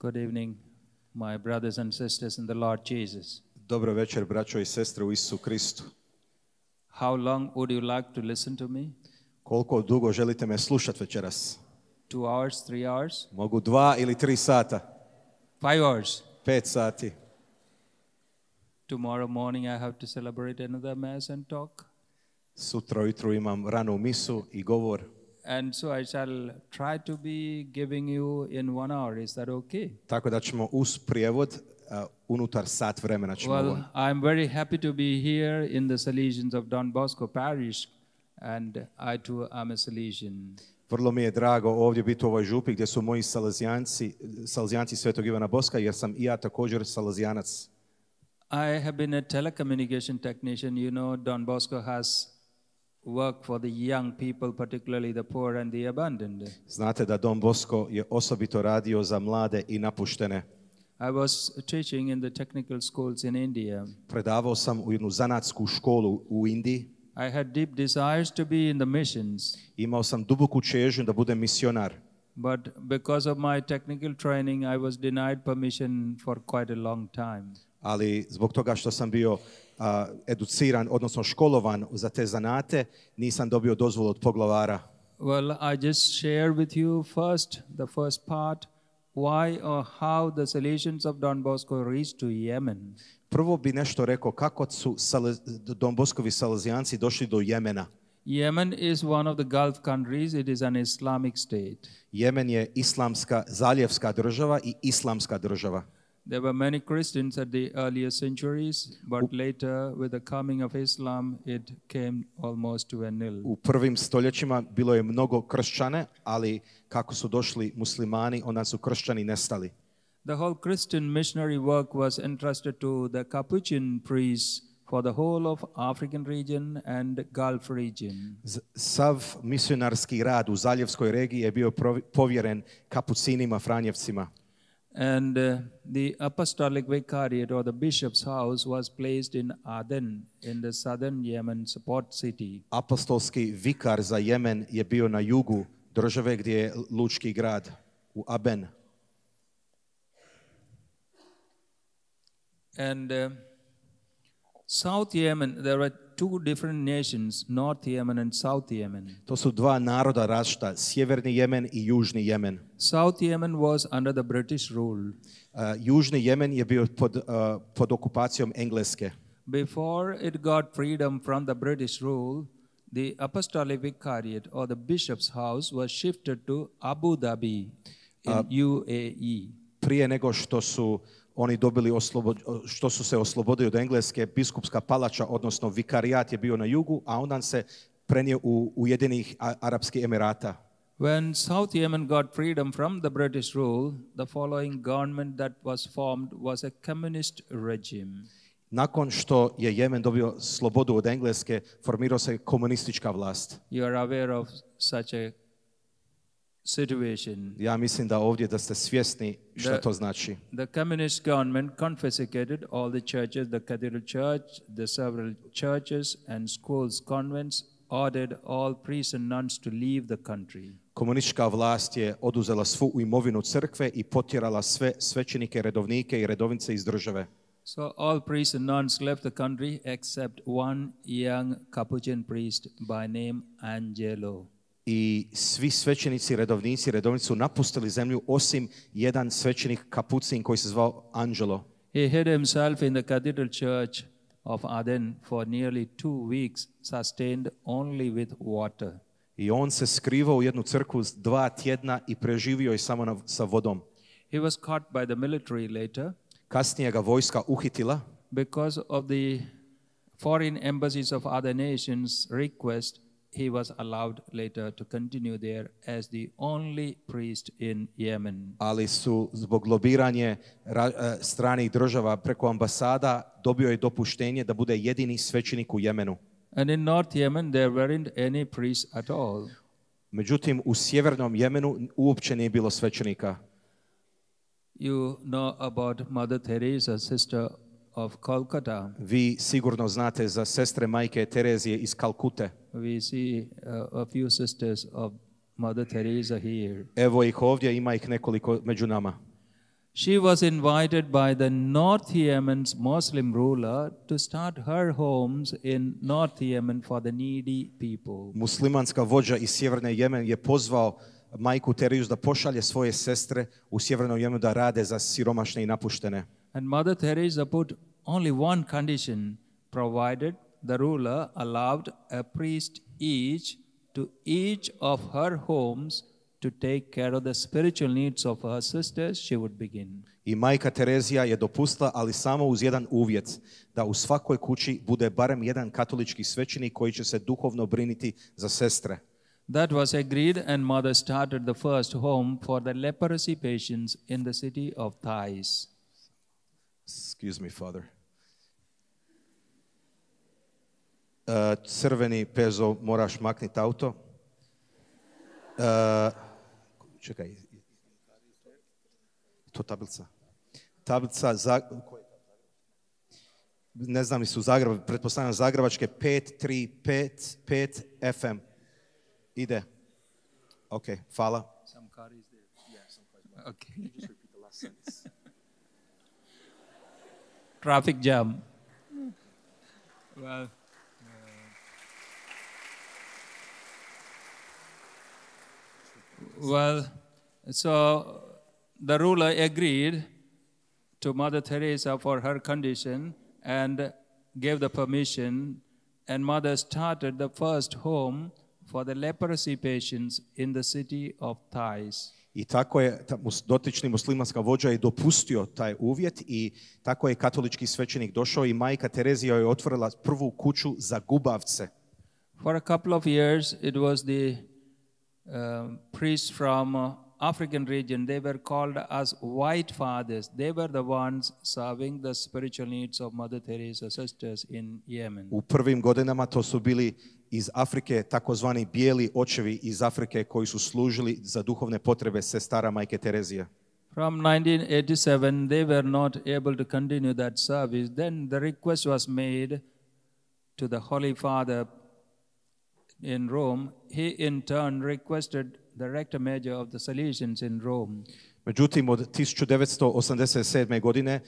Good evening, my brothers and sisters in the Lord Jesus. Dobro večer, braćo i sestre u Isusu Kristu. How long would you like to listen to me? Koliko dugo želite me slušati večeras? 2 hours, 3 hours? Mogu 2 ili 3 sata. 5 hours? 5 sati. Tomorrow morning I have to celebrate another mass and talk. Sutra ujutru imam ranu misu i govor. And so I shall try to be giving you in 1 hour. Is that okay? Tako da ćemo uz prijevod unutar sat vremena ćemo Well, I'm very happy to be here in the Salesians of Don Bosco Parish, and I too am a Salesian. Vrlo mi je drago ovdje biti u ovoj župi gdje su moji Salezijanci Svetog Ivana Boska, jer sam i ja također Salezijanac. I have been a telecommunication technician. You know, Don Bosco has work for the young people, particularly the poor and the abandoned. Znate da Don Bosco je osobito radio za mlade i napuštene. I was teaching in the technical schools in India. Predavao sam u jednu zanatsku školu u Indiji. I had deep desires to be in the missions. Imao sam duboku čežnju da budem misionar. But because of my technical training, I was denied permission for quite a long time. Ali zbog toga što sam bio educiran, odnosno školovan za te zanate, nisam dobio dozvolu od poglavara. Well, I just share with you the first part, why or how the Salesians of Don Bosco reached to Yemen. Prvo bi nešto rekao kako su Don Boskovi Salezijanci došli do Jemena. Yemen is one of the Gulf countries. It is an Islamic state. Jemen je islamska, zaljevska država i islamska država. There were many Christians at the earlier centuries, but later, with the coming of Islam, it came almost to a nil. U prvim stoljećima bilo je mnogo kršćane, ali kako su došli muslimani, onda su kršćani nestali. The whole Christian missionary work was entrusted to the Capuchin priests for the whole of African region and Gulf region. Sav misionarski rad u zaljevskoj regiji je bio povjeren kapucinima, franjevcima. And the apostolic vicariate or the bishop's house was placed in Aden in the southern Yemen port city. Apostolski vikar za Jemen je bio na jugu države gdje je lučki grad u Aben. And South Yemen, there were 2 different nations, North Yemen and South Yemen. To su 2 naroda različita, sjeverni Jemen i južni Jemen. South Yemen was under the British rule. Južni Jemen je bio pod okupacijom Engleske. Before it got freedom from the British rule, the apostolic vicariate or the bishop's house was shifted to Abu Dhabi in UAE. Prije nego što su oni dobili što su se oslobodili od Engleske, biskupska palača, odnosno vikarijat je bio na jugu, a onda se prenio u Ujedinjenih Arapskih Emirata. When South Yemen got freedom from the British rule, the following government that was formed was a communist regime. Nakon što je Jemen dobio slobodu od Engleske, formirao se komunistička vlast. You are aware of such a situation. Ja mislim da ovdje da ste svjesni što to znači. The communist government confiscated all the churches, the cathedral church, the several churches and schools, convents, ordered all priests and nuns to leave the country. Komunistička vlast je oduzela svu imovinu crkve i potjerala sve svećenike, redovnike i redovnice iz države. So all priests and nuns left the country except one young Capuchin priest by name Angelo. I svi svećenici, redovnici su napustili zemlju osim jedan svećenik kapucin koji se zvao Angelo. He hid himself in the cathedral church of Aden for nearly 2 weeks, sustained only with water. I on se skrivao u jednu crkvu 2 tjedna i preživio je samo sa vodom. He was caught by the military later. Kasnije ga vojska uhitila. Because of the foreign embassies of other nations' request, he was allowed later to continue there as the only priest in Yemen. Ali su zbog lobiranje stranih država preko ambasada dobio je dopuštenje da bude jedini svećenik u Jemenu. And in North Yemen there weren't any priests at all. Međutim, u sjevernom Jemenu uopće nije bilo svećenika. You know about Mother Teresa, sister of Calcutta. Vi sigurno znate za sestre majke Terezije iz Kalkute. We see a few sisters of Mother Teresa here. Evo ih ovdje, ima ih nekoliko među nama. She was invited by the North Yemen's Muslim ruler to start her homes in North Yemen for the needy people. Muslimanska vođa iz sjeverne Jemen je pozvao majku Tereziju da pošalje svoje sestre u sjevernom Jemenu da rade za siromašne i napuštene. And Mother Teresa put only one condition, provided the ruler allowed a priest to each of her homes to take care of the spiritual needs of her sisters, she would begin. I majka Terezija je dopustila, ali samo uz jedan uvjet, da u svakoj kući bude barem jedan katolički svećenik koji će se duhovno brinuti za sestre. That was agreed, and Mother started the first home for the leprosy patients in the city of Thais. Excuse me, Father. Crveni Pezo, moraš makniti auto. Čekaj. To tablica. Tablica za... Ne znam, su Zagreb, pretpostavljam Zagrebačke 5355 FM. Ide. Ok, hvala. Some car is there. Yeah, some car is there. Okay. Just repeat the last sentence. Traffic jam. Well, so the ruler agreed to Mother Teresa for her condition and gave the permission, and Mother started the first home for the leprosy patients in the city of Thais. I tako je dotični muslimanska vođa je dopustio taj uvjet i tako je katolički svećenik došao i majka Terezija je otvorila prvu kuću za gubavce. For a couple of years it was the priests from African region. They were called as white fathers. They were the ones serving the spiritual needs of Mother Teresa's sisters in Yemen. U prvim godinama to su bili iz Afrike takozvani bijeli očevi iz Afrike koji su služili za duhovne potrebe sestara majke Terezije. From 1987 they were not able to continue that service. Then the request was made to the Holy Father in Rome. He in turn requested the rector major of the Salesians in Rome. Međutim, od 1987. godine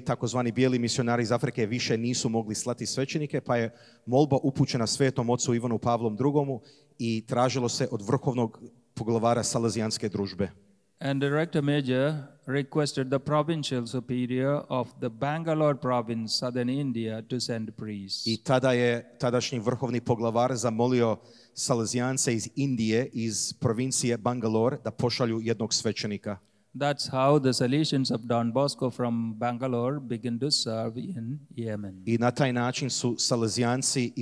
takozvani bijeli misionari iz Afrike više nisu mogli slati svećenike, pa je molba upućena svetom ocu Ivanu Pavlom II. I tražilo se od vrhovnog poglavara Salezijanske družbe. And the rector major requested the provincial superior of the Bangalore province, southern India, to send priests. I tada je tadašnji vrhovni poglavar zamolio Salezijance iz Indije, iz provincije Bangalore, da pošalju jednog svećenika. That's how the Salesians of Don Bosco from Bangalore began to serve in Yemen. I na taj način su Salezijanci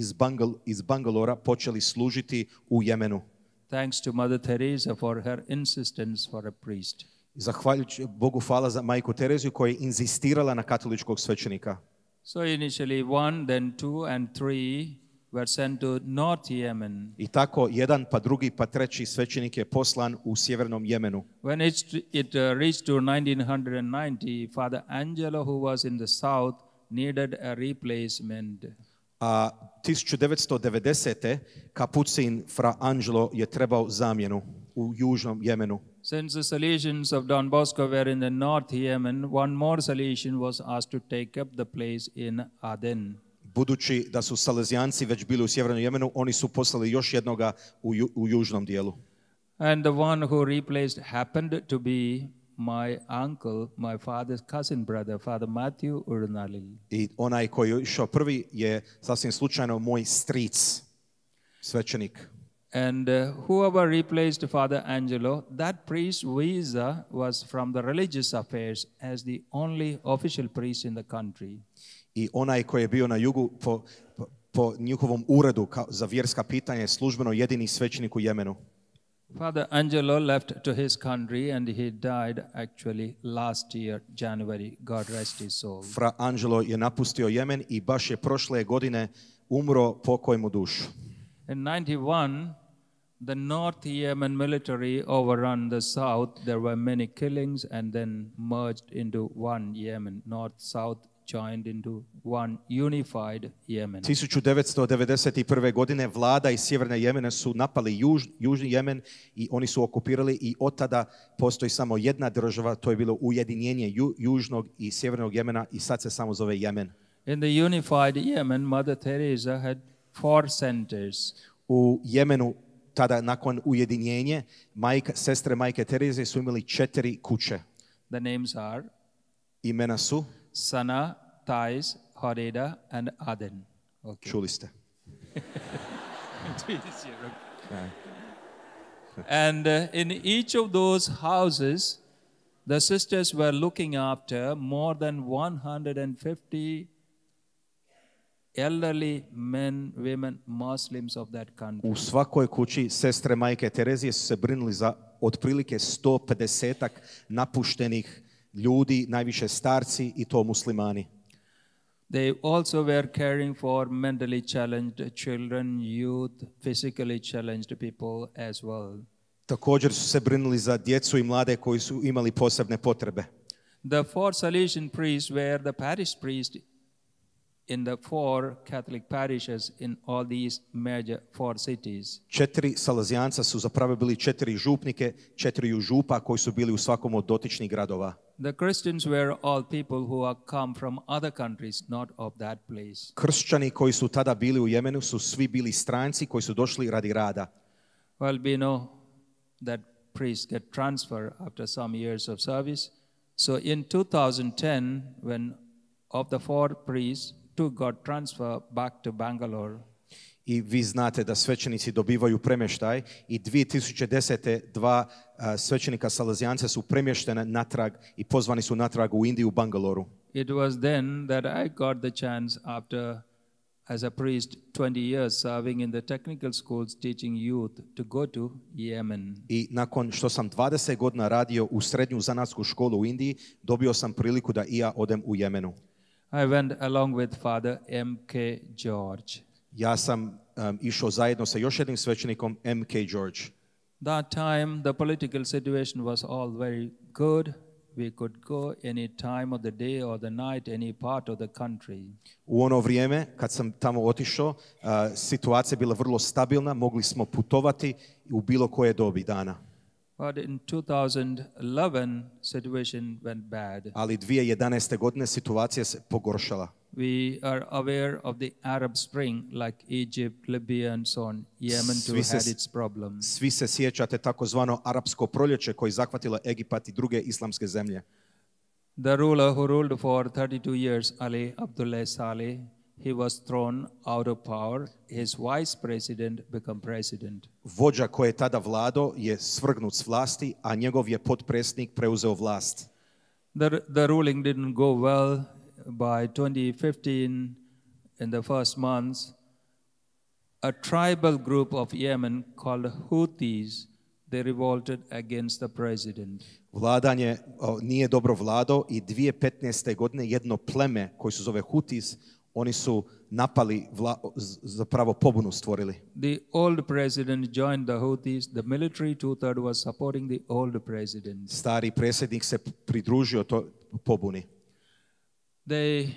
iz Bangalora počeli služiti u Jemenu. Thanks to Mother Teresa for her insistence for a priest. Zahvaljujući Bogu hvala za majku Tereziju koja je inzistirala na katoličkog svećenika. So initially one, then two and three were sent to North Yemen. I tako jedan, pa drugi, pa treći svećenik je poslan u sjevernom Jemenu. When it reached to 1990, Father Angelo, who was in the south, needed a replacement. A 1990. kapucin Fra Angelo je trebao zamjenu u južnom Jemenu. Since the Salesians of Don Bosco were in the North Yemen, one more Salesian was asked to take up the place in Aden. Budući da su Salezijanci već bili u sjevernom Jemenu, oni su poslali još jednoga u južnom dijelu. And the one who replaced happened to be my uncle, my father's cousin brother, Father Mati Uzhunnalila. I onaj koji je išao prvi je sasvim slučajno moj stric, svećenik. And whoever replaced Father Angelo, that priest's visa was from the religious affairs as the only official priest in the country. I onaj koji je bio na jugu po njihovom uredu za vjerska pitanja je službeno jedini svećenik u Jemenu. Father Angelo left to his country and he died actually last year, January. God rest his soul. Fra Angelo je napustio Jemen i baš je prošle godine umro, pokoj mu dušu. In 91, the North Yemen military overrun the south. There were many killings and then merged into one Yemen, North-South joined into one unified Yemen. 1991. godine vlada iz sjeverne Jemena su napali južni Jemen i oni su okupirali i od tada postoji samo jedna država, to je bilo ujedinjenje južnog i sjevernog Jemena i sad se samo zove Jemen. In the unified Yemen, Mother Teresa had 4 centers. U Jemenu tada nakon ujedinjenja sestre majke Tereze su imali 4 kuće. The names are Imena su Sana, Thais, Horeda and Aden. Okay. Čuli ste. And in each of those houses, the sisters were looking after more than 150 elderly men, women, Muslims of that country. U svakoj kući sestre majke Terezije su se brinuli za otprilike 150 napuštenih ljudi, najviše starci i to muslimani. They also were caring for mentally challenged children, youth, physically challenged people as well. Također su se brinuli za djecu i mlade koji su imali posebne potrebe. The 4 Salesian priests were the parish priests in the 4 Catholic parishes in all these major 4 cities. 4 Salazijanca su zapravo bili 4 župnike, 4 župa koji su bili u svakom od dotičnih gradova. The Christians were all people who are come from other countries, not of that place. Kršćani koji su tada bili u Jemenu su svi bili stranci koji su došli radi rada. Well, we know that priests get transfer after some years of service. So in 2010, when of the 4 priests, 2 got transfer back to Bangalore. I vi znate da svećenici dobivaju premještaj i 2010. 2 svećenika Salazijanca su premještene natrag i pozvani su natrag u Indiju, u Bangaloru. It was then that I got the chance after, as a priest, 20 years serving in the technical schools teaching youth to go to Yemen. I nakon što sam 20 godina radio u srednju zanatsku školu u Indiji, dobio sam priliku da i ja odem u Jemenu. I went along with Father M.K. George. Ja sam išao zajedno sa još jednim svećenikom, M.K. George. That time the political situation was all very good. We could go any time of the day or the night, any part of the country. U ono vrijeme, kad sam tamo otišao, situacija je bila vrlo stabilna, mogli smo putovati u bilo koje dobi dana. But in 2011, situation went bad. Ali 2011. godine situacija se pogoršala. We are aware of the Arab Spring, like Egypt, Libya and so on. Yemen too had its problems. Svi se sjećate takozvano arapsko proljeće koje zahvatilo Egipat i druge islamske zemlje. The ruler who ruled for 32 years, Ali Abdullah Saleh, he was thrown out of power. His vice president became president. Vođa koji je tada vladao je svrgnut s vlasti, a njegov je potpredsjednik preuzeo vlast. The ruling didn't go well. By 2015, in the first months, a tribal group of Yemen called Houthis, they revolted against the president. Vladanje nije dobro vladao i 2015. godine jedno pleme koji se zove Houthis, oni su napali, zapravo pobunu stvorili. The old president joined the Houthis. The military two-thirds was supporting the old president. Stari predsjednik se pridružio to pobuni. They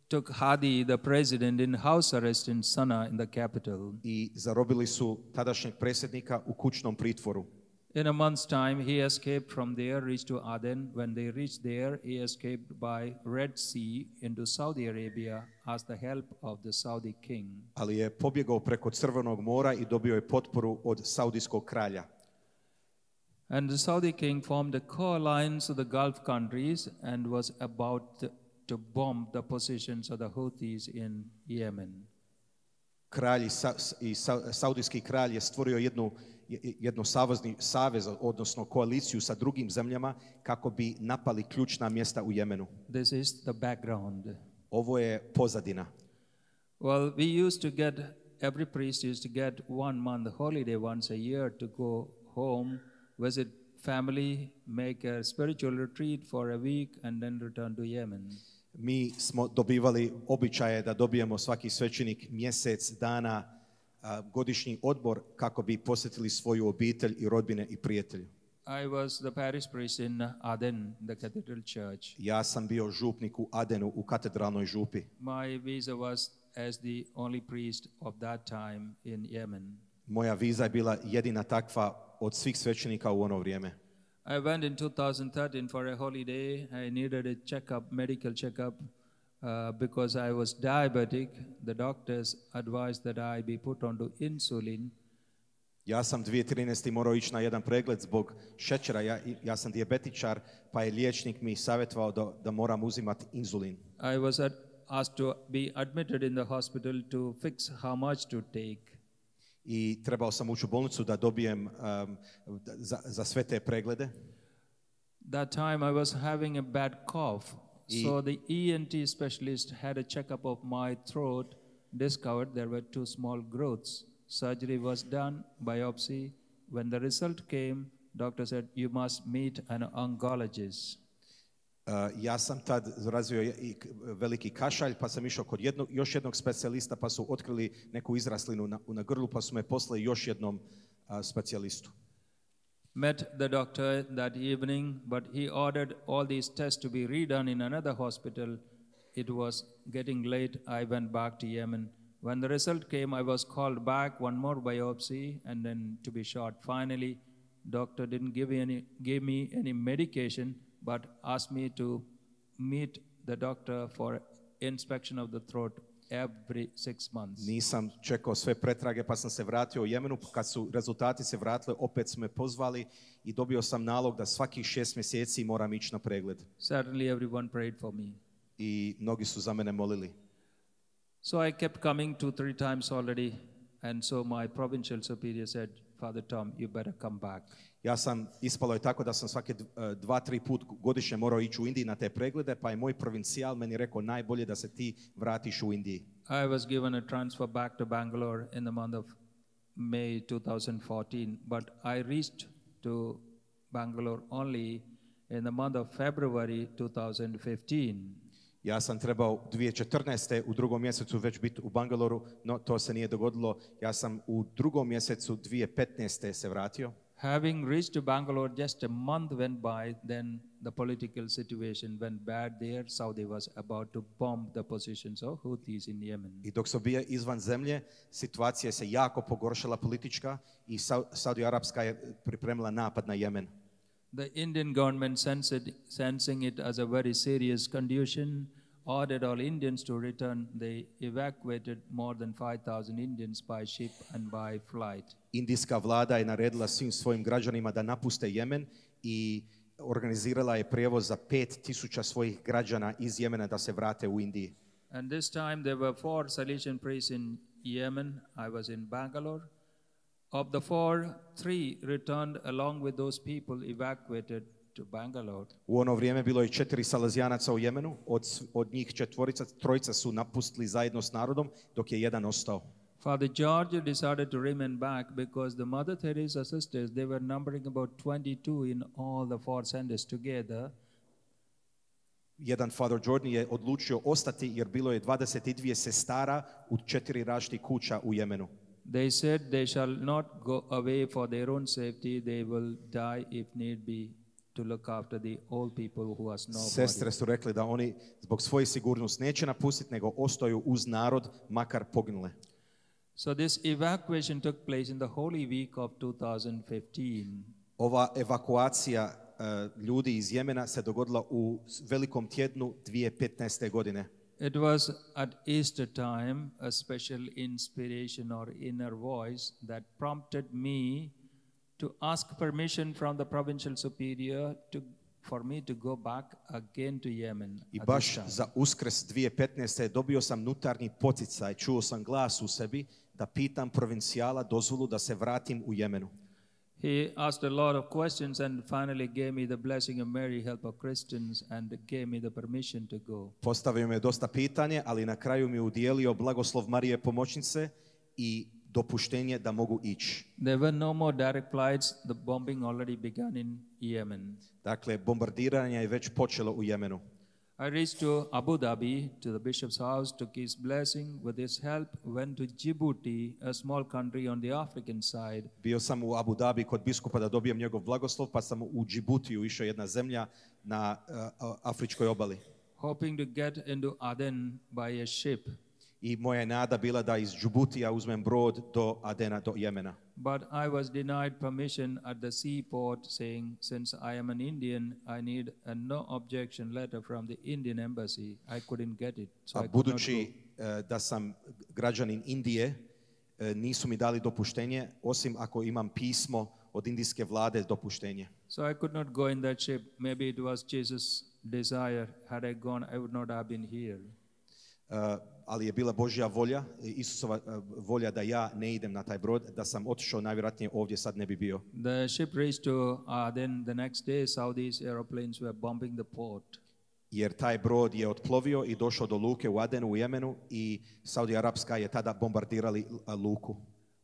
took Hadi, the president, in house arrest in Sana'a in the capital. I zarobili su tadašnjeg predsjednika u kućnom pritvoru. In a month's time, he escaped from there, reached to Aden. When they reached there, he escaped by Red Sea into Saudi Arabia, asked the help of the Saudi king. Ali je pobjegao preko Crvenog mora i dobio je potporu od saudijskog kralja. And the Saudi king formed a coalition of the Gulf countries and was about to bomb the positions of the Houthis in Yemen. Kralj i saudijski kralj je stvorio jednu savez, odnosno koaliciju sa drugim zemljama kako bi napali ključna mjesta u Jemenu. This is the background. Ovo je pozadina. Well, we used to get, every priest used to get 1 month holiday once a year to go home, visit family, make a spiritual retreat for a week and then return to Yemen. Mi smo dobivali običaje da dobijemo svaki svećenik mjesec dana godišnji odbor kako bi posjetili svoju obitelj i rodbine i prijatelje. I was the parish priest in Aden, the cathedral church. Ja sam bio župnik u Adenu, u katedralnoj župi. My visa was as the only priest of that time in Yemen. Moja viza je bila jedina takva od svih svećenika u ono vrijeme. I went in 2013 for a holiday. I needed a checkup, medical checkup, because I was diabetic. The doctors advised that I be put onto insulin. Ja sam 2013. morao ići na jedan pregled zbog šećera. Ja sam dijabetičar, pa je liječnik mi savjetovao da moram uzimati inzulin. I was asked to be admitted in the hospital to fix how much to take. I trebao sam ući u bolnicu da dobijem za sve te preglede. That time I was having a bad cough. So the ENT specialist had a checkup of my throat, discovered there were 2 small growths. Surgery was done, biopsy. When the result came, doctor said, you must meet an oncologist. Ja sam tad razvio veliki kašalj, pa sam išao kod još jednog specijalista, pa su otkrili neku izraslinu na grlu, pa su me poslali još jednom specijalistu. Met the doctor that evening, but he ordered all these tests to be redone in another hospital. It was getting late. I went back to Yemen. When the result came, I was called back, one more biopsy, and then to be shot. Finally, doctor didn't give me any medication, but asked me to meet the doctor for inspection of the throat every 6 months. Nisam čekao sve pretrage, pa sam se vratio u Jemenu. Kad su rezultati se vratili, opet su me pozvali i dobio sam nalog da svakih 6 mjeseci moram ići na pregled. Certainly everyone prayed for me. I mnogi su za mene molili. So I kept coming 2-3 times already, and so my provincial superior said, Father Tom, you better come back. Ispalo je tako da sam svake 2-3 put godišnje morao ići u Indiji na te preglede, pa je moj provincijal meni rekao najbolje da se ti vratiš u Indiji. I was given a transfer back to Bangalore in the month of May 2014, but I reached to Bangalore only in the month of February 2015. Ja sam trebao 2014. u 2. mjesecu već biti u Bangaloru, no to se nije dogodilo. Ja sam u 2. mjesecu 2015. se vratio. Having reached to Bangalore, just a month went by, then the political situation went bad there. Saudi was about to bomb the positions of Houthis in Yemen. I dok su bio izvan zemlje, situacija se jako pogoršala politička i Saudi-Arapska je pripremila napad na Jemen. The Indian government, sensing it as a very serious condition, ordered all Indians to return. They evacuated more than 5,000 Indians by ship and by flight. Indijska vlada je naredila svim svojim građanima da napuste Jemen i organizirala je prijevoz za 5,000 svojih građana iz Jemena da se vrate u Indiji. And this time there were 4 Salesian priests in Yemen. I was in Bangalore. Of the 4, 3 returned along with those people evacuated to Bangalore. U ono vrijeme bilo je 4 salezijanaca u Jemenu, od njih 3 su napustili zajedno s narodom, dok je jedan ostao. Father George decided to remain back because the Mother Teresa sisters, they were numbering about 22 in all the 4 centers together. Jedan Father Jordan je odlučio ostati jer bilo je 22 sestara u 4 različitih kuća u Jemenu. They said they shall not go away for their own safety, they will die if need be to look after the old people who has no body. Sestre su rekli da oni zbog svoje sigurnosti neće napustiti, nego ostaju uz narod, makar poginule. So this evacuation took place in the Holy Week of 2015. Ova evakuacija ljudi iz Jemena se dogodila u velikom tjednu 2015. godine. It was at Easter time a special inspiration or inner voice that prompted me to ask permission from the provincial superior for me to go back again to Yemen. I baš za Uskrs 2015. dobio sam unutarnji poticaj, čuo sam glas u sebi da pitam provincijala dozvolu da se vratim u Jemenu. He asked a lot of questions and finally gave me the blessing of Mary, help of Christians, and gave me the permission to go. Postavio me dosta pitanje, ali na kraju mi udijelio blagoslov Marije pomoćnice i dopuštenje da mogu ići. There were no more direct flights. The bombing already began in Yemen. Dakle, bombardiranje je već počelo u Jemenu. I reached to Abu Dhabi, to the bishop's house, took his blessing. With his help, went to Djibouti, a small country on the African side. Bio sam u Abu Dhabi kod biskupa da dobijem njegov blagoslov, pa sam u Djibutiju išao, jedna zemlja na afričkoj obali. Hoping to get into Aden by a ship. I moja je nada bila da iz Djibutija uzmem brod do Adena, do Jemena. But I was denied permission at the seaport, saying, since I am an Indian, I need a no objection letter from the Indian embassy. I couldn't get it, so I could not Budući da sam građanin Indije, nisu mi dali dopuštenje, osim ako imam pismo od indijske vlade dopuštenje. So I could not go in that ship. Maybe it was Jesus' desire. Had I gone, I would not have been here. Ali je bila Božja volja, Isusova volja da ja ne idem na taj brod, da sam otišao, najvjerojatnije ovdje sad ne bi bio. The ship reached to Aden the next day. Saudis airplanes were bombing the port. Jer taj brod je otplovio i došao do luke u Adenu, u Jemenu, i Saudi Arabska je tada bombardirali luku.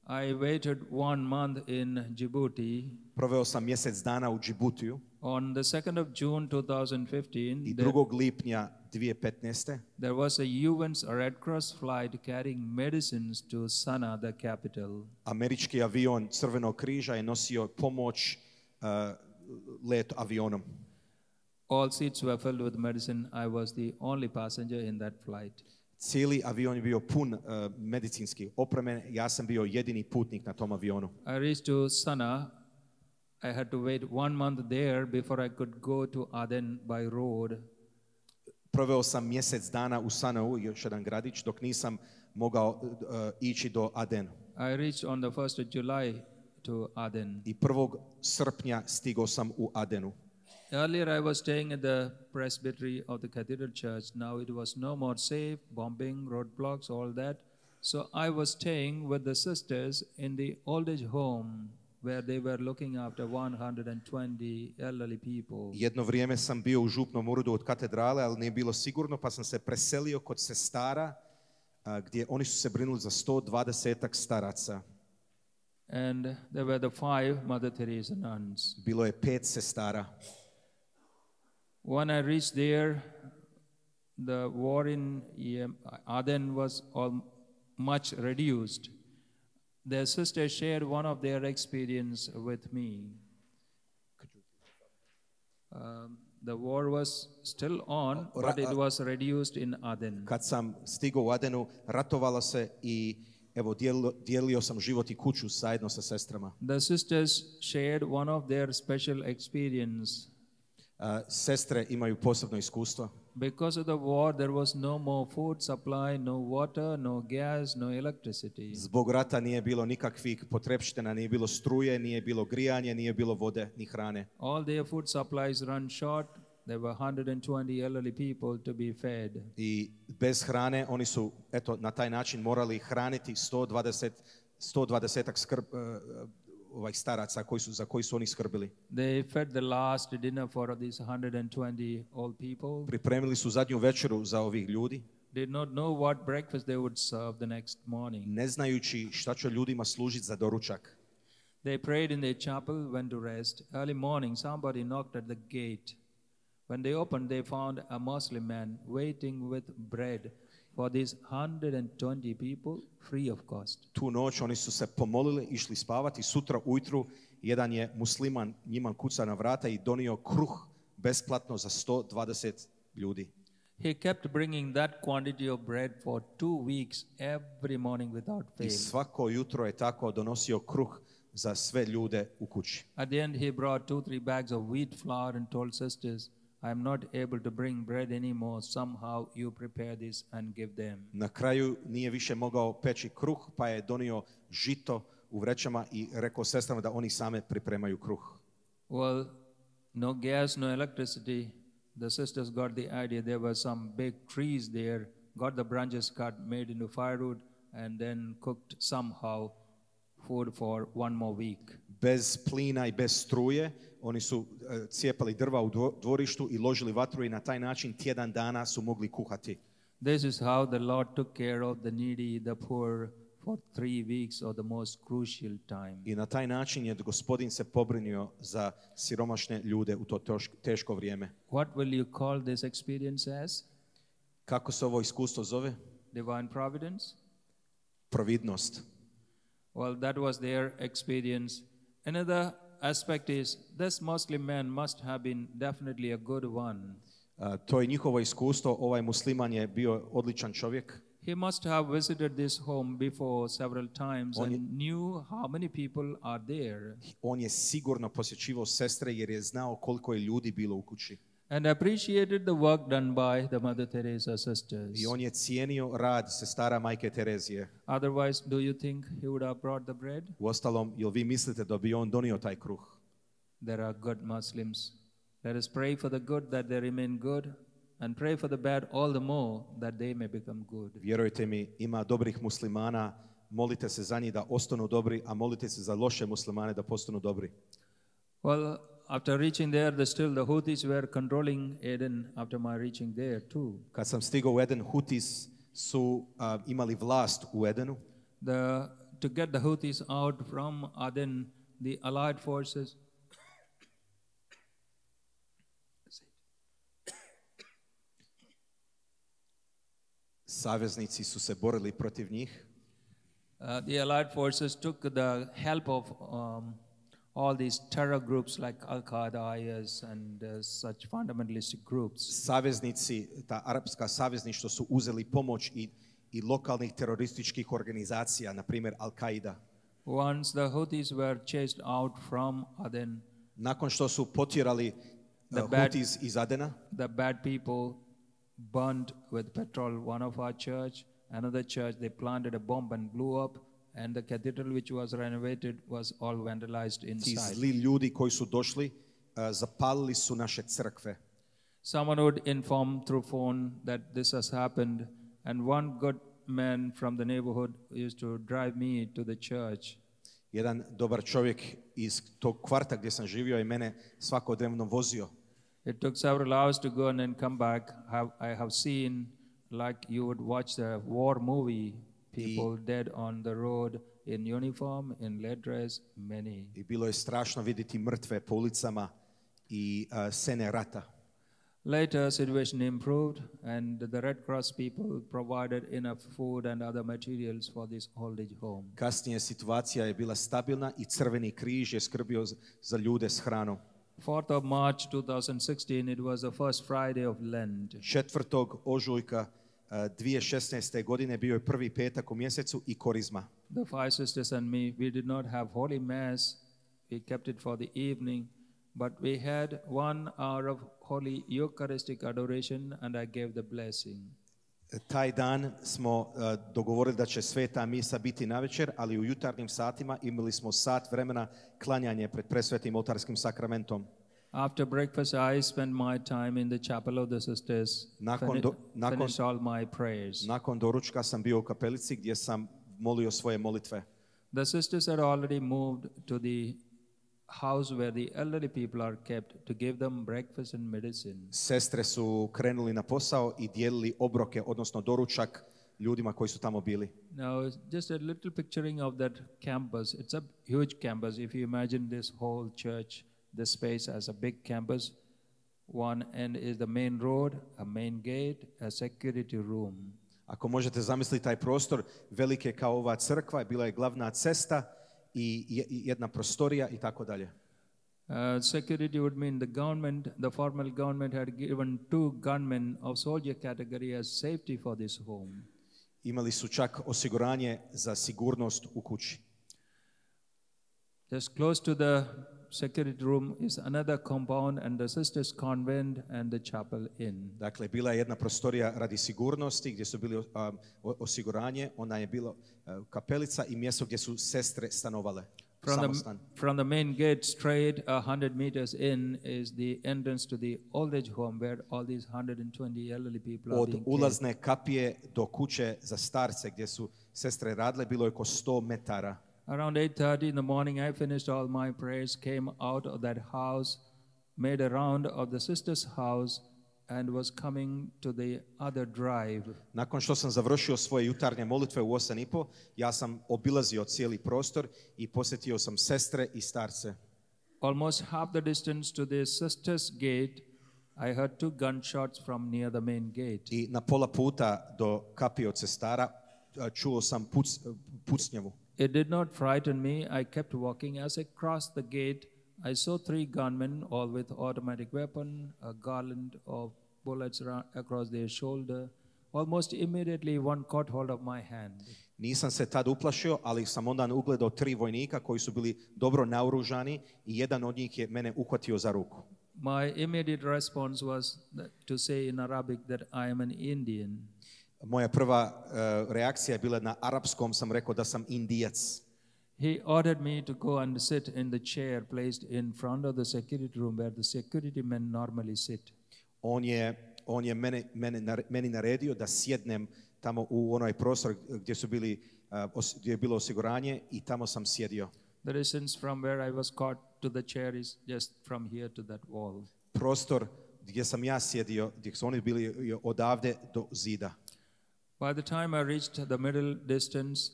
I waited 1 month in Djibouti. Proveo sam mjesec dana u Djibutiju. On the 2nd of June 2015, I 2. lipnja 2015. There was a UN's Red Cross flight carrying medicines to Sana, the capital. Američki avion Crvenog križa je nosio pomoć let avionom. All seats were filled with medicine. I was the only passenger in that flight. Cijeli avion je bio pun medicinski opreme. Ja sam bio jedini putnik na tom avionu. I reached to Sana. I had to wait 1 month there before I could go to Aden by road. Proveo sam mjesec dana u Sanau, još jedan gradić, dok nisam mogao ići do Adenu. I reached on the 1st of July to Aden. I 1. srpnja stigao sam u Adenu. Earlier I was staying at the presbytery of the cathedral church. Now it was no more safe, bombing, roadblocks, all that. So I was staying with the sisters in the old age home where they were looking after 120 elderly people. Jedno vrijeme sam bio u župnom uredu od katedrale, ali nije bilo sigurno, pa sam se preselio kod sestara, gdje oni su se brinuli za 120 staraca. And there were the 5 Mother Teresa nuns. Bilo je 5 sestara. When I reached there, the war in Aden was much reduced. Their sister shared one of their experience with me. The war was still on, but it was reduced in Aden. Kad sam stigao u Adenu, ratovalo se i evo dijelio sam život i kuću zajedno sa sestrama. The sisters shared one of their special experience. Sestre imaju posebno iskustvo. Because of the war, there was no more food supply, no water, no gas, no electricity. Zbog rata nije bilo nikakvih potrepština, nije bilo struje, nije bilo grijanje, nije bilo vode ni hrane. All their food supplies run short. There were 120 elderly people to be fed. I bez hrane oni su na taj način morali hraniti 120 staraca za koji su oni skrbili. They fed the last dinner for these 120 old people. Pripremili su zadnju večeru za ovih ljudi. Did not know what breakfast they would serve the next morning. Ne znajući šta će ljudima služiti za doručak. They prayed in their chapel, went to rest. Early morning, somebody knocked at the gate. When they opened, they found a Muslim man waiting with bread for these 120 people, free of cost. Tu noć oni su se pomolili, išli spavati. Sutra ujutru jedan je musliman njima kuca na vrata i donio kruh besplatno za 120 ljudi. He kept bringing that quantity of bread for 2 weeks every morning without fail. I svako jutro je tako donosio kruh za sve ljude u kući. At the end, he brought 2-3 bags of wheat flour and told sisters, I am not able to bring bread anymore. Somehow you prepare this and give them. Na kraju nije više mogao peći kruh, pa je donio žito u vrećama i rekao sestrama da oni same pripremaju kruh. Well, no gas, no electricity. The sisters got the idea. There were some big trees there. Got the branches cut, made into firewood, and then cooked somehow food for 1 more week. Bez plina i bez struje, oni su cijepali drva u dvorištu i ložili vatru i na taj način tjedan dana su mogli kuhati. This is how the Lord took care of the needy, the poor, for 3 weeks of the most crucial time. I na taj način je Gospodin se pobrinio za siromašne ljude u to teško vrijeme. What will you call this experience as? Kako se ovo iskustvo zove? Divine providence? Providnost. Well, that was their experience. Another aspect is this Muslim man must have been definitely a good one. To je njihovo iskustvo. Ovaj musliman je bio odličan čovjek. He must have visited this home before several times and knew how many people are there. On je sigurno posjećivao sestre jer je znao koliko je ljudi bilo u kući. And appreciated the work done by the Mother Teresa sisters. I on je cijenio rad sestara Majke Terezije. Otherwise, do you think he would have brought the bread? Uostalom, jel vi mislite da bi on donio taj kruh? There are good Muslims. Let us pray for the good that they remain good, and pray for the bad all the more that they may become good. Vjerujte mi, ima dobrih muslimana, molite se za njih da ostanu dobri, a molite se za loše muslimane da postanu dobri. Well, after reaching there, the Houthis were controlling Aden after my reaching there too. Kad sam stigao u Eden, Hutis su imali vlast u Edenu. To get the Houthis out from Aden, the Allied forces Saveznici su se borili protiv njih. The Allied forces took the help of all these terror groups like Al-Qaeda, IS, and such fundamentalistic groups. Saveznici, ta arapska savezništva su uzeli pomoć i lokalnih terorističkih organizacija, na primjer Al-Qaida. Once the Houthis were chased out from Aden, nakon što su potjerali Houthis iz Adena, the bad people burned with petrol one of our church, another church. They planted a bomb and blew up, and the cathedral which was renovated was all vandalized inside. Ti zli ljudi koji su došli zapalili su naše crkve. Someone would inform through phone that this has happened, and one good man from the neighborhood used to drive me to the church. Jedan dobar čovjek iz tog kvarta gdje sam živio je mene svakodnevno vozio. It took several hours to go and then come back. I have seen, like you would watch the war movie, people dead on the road in uniform, in lead dress, many. I bilo je strašno vidjeti mrtve po ulicama i scene rata. Later, situation improved, and the Red Cross people provided enough food and other materials for this old age home. Kasnije situacija je bila stabilna i Crveni križ je skrbio za ljude s hranom. 4th of March 2016, it was the first Friday of Lent. 4. ožujka 2016. godine bio je prvi petak u mjesecu i korizma. The 5 sisters and me, we did not have Holy Mass. We kept it for the evening, but we had 1 hour of Holy Eucharistic adoration, and I gave the blessing. Taj dan smo dogovorili da će sveta misa biti navečer, ali u jutarnjim satima imali smo sat vremena klanjanje pred presvetim oltarskim sakramentom. After breakfast, I spent my time in the chapel of the sisters, finished all my prayers. Nakon doručka sam bio u kapelici gdje sam molio svoje molitve. The sisters had already moved to the house where the elderly people are kept to give them breakfast and medicine. Sestre su krenuli na posao i dijelili obroke, odnosno doručak ljudima koji su tamo bili. Now, just a little picturing of that campus. It's a huge campus. If you imagine this whole church, this space as a big campus, one end is the main road, a main gate, a security room. Ako možete zamisliti taj prostor, velike kao ova crkva, bila je glavna cesta i jedna prostorija i tako dalje. Security would mean the government, the formal government had given 2 gunmen of soldier category as safety for this home. Imali su čak osiguranje za sigurnost u kući. Just close to the security room is another compound and the sisters' convent and the chapel inn. Dakle, bila je jedna prostorija radi sigurnosti gdje su bili osiguranje, ona je bila kapelica i mjesto gdje su sestre stanovale. From the main gate straight 100 meters in is the entrance to the old age home where all these 120 elderly people are being Od ulazne kapije do kuće za starce gdje su sestre radile bilo je oko 100 metara. Around 8:30 in the morning, I finished all my prayers, came out of that house, made a round of the sister's house, and was coming to the other drive. Nakon što sam završio svoje jutarnje molitve u 8:30, ja sam obilazio cijeli prostor i posjetio sam sestre i starce. Almost half the distance to the sisters' gate, I heard 2 gunshots from near the main gate. I na pola puta do kapije od sestara čuo sam pucnjavu. It did not frighten me. I kept walking. As I crossed the gate, I saw 3 gunmen, all with automatic weapon, a garland of bullets across their shoulder. Almost immediately, one caught hold of my hand. Nisam se tad uplašio, ali sam onda ugledao 3 vojnika koji su bili dobro naoružani i jedan od njih je mene uhvatio za ruku. My immediate response was to say in Arabic that I am an Indian. Moja prva reakcija je bila na arapskom, sam rekao da sam Indijac. He ordered me to go and sit in the chair placed in front of the security room where the security men normally sit. On je meni naredio da sjednem tamo u onaj prostor gdje je bilo osiguranje i tamo sam sjedio. The distance from where I was caught to the chair is just from here to that wall. Prostor gdje sam ja sjedio, gdje su oni bili odavde do zida. By the time I reached the middle distance,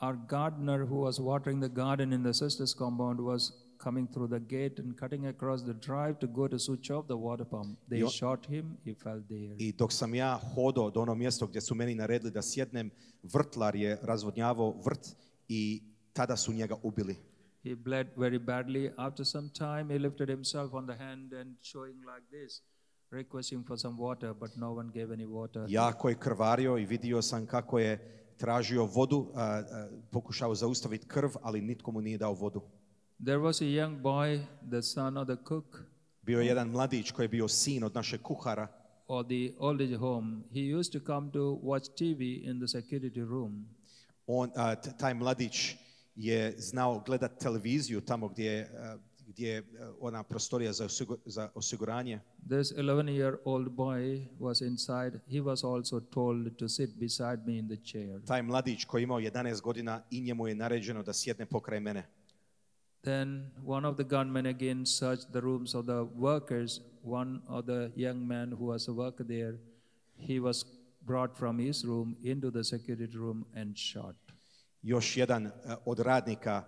our gardener who was watering the garden in the sisters' compound was coming through the gate and cutting across the drive to go to switch off the water pump. They shot him, he fell there. I dok sam ja hodao do ono mjesto gdje su meni naredili da sjednem, vrtlar je razvodnjavao vrt i tada su njega ubili. He bled very badly. After some time, he lifted himself on the hand and showing like this, requesting for some water, but no one gave any water. Jako je krvario i vidio sam kako je tražio vodu, pokušao zaustaviti krv, ali nitko mu nije dao vodu. There was a young boy, the son of the cook. Bio je jedan mladić koji je bio sin od našeg kuhara. Or the old age home. He used to come to watch TV in the security room. Taj mladić je znao gledati televiziju tamo gdje je ona prostorija za osiguranje. This 11-year-old boy was inside. He was also told to sit beside me in the chair. Taj mladić koji je imao 11 godina i njemu je naređeno da sjedne pokraj mene. Then one of the gunmen again searched the rooms of the workers. One of the young men who was a worker there, he was brought from his room into the security room and shot. Još jedan od radnika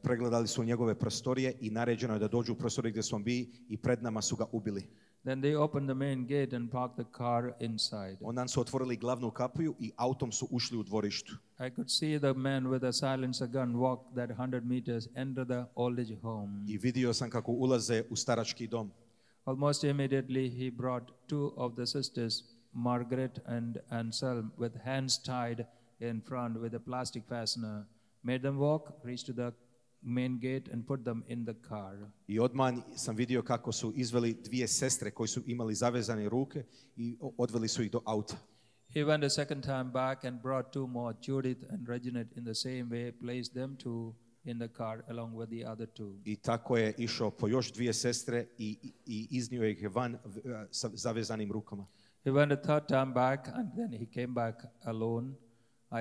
pregledali su njegove prostorije i naređeno je da dođu u prostorije gdje su on bili i pred nama su ga ubili. Then they opened the main gate and parked the car inside. Onda su otvorili glavnu kapiju i autom su ušli u dvorištu. I could see the man with a silencer gun walk that 100 meters enter the old age home. I vidio sam kako ulaze u starački dom. Almost immediately he brought 2 of the sisters, Margaret and Anselm, with hands tied in front with a plastic fastener, made them walk, reached to the main gate and put them in the car. I odmah sam vidio kako su izveli 2 sestre koji su imali zavezane ruke i odveli su ih do auta. He went a second time back and brought 2 more, Judith and Reginald, in the same way, placed them too in the car along with the other 2. I tako je išao po još 2 sestre i iznio ih van sa zavezanim rukama. He went a third time back and then he came back alone.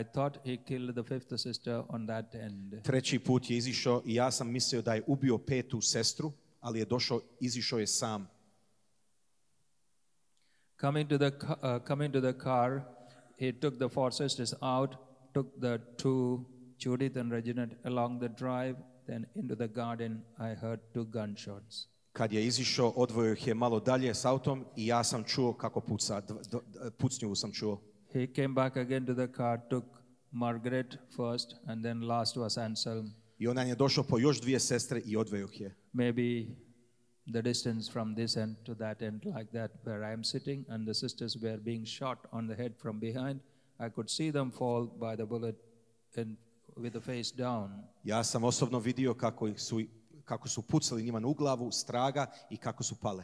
I thought he killed the 5th sister on that end. 3. put je izišao i ja sam mislio da je ubio 5. sestru, ali je izišao je sam. Coming to the car, he took the 4 sisters out, took the 2, Judith and Reginald, along the drive, then into the garden. I heard 2 gunshots. Kad je izišao, odvojio ih je malo dalje s autom i ja sam čuo kako puca, pucnju sam čuo. He came back again to the car, took Margaret first, and then last was Anselm. I on je došao po još 2 sestre i odveo ih je. Maybe the distance from this end to that end, like that, where I am sitting, and the sisters were being shot on the head from behind. I could see them fall by the bullet with the face down. Ja sam osobno vidio kako su pucali njima u glavu, straga i kako su pale.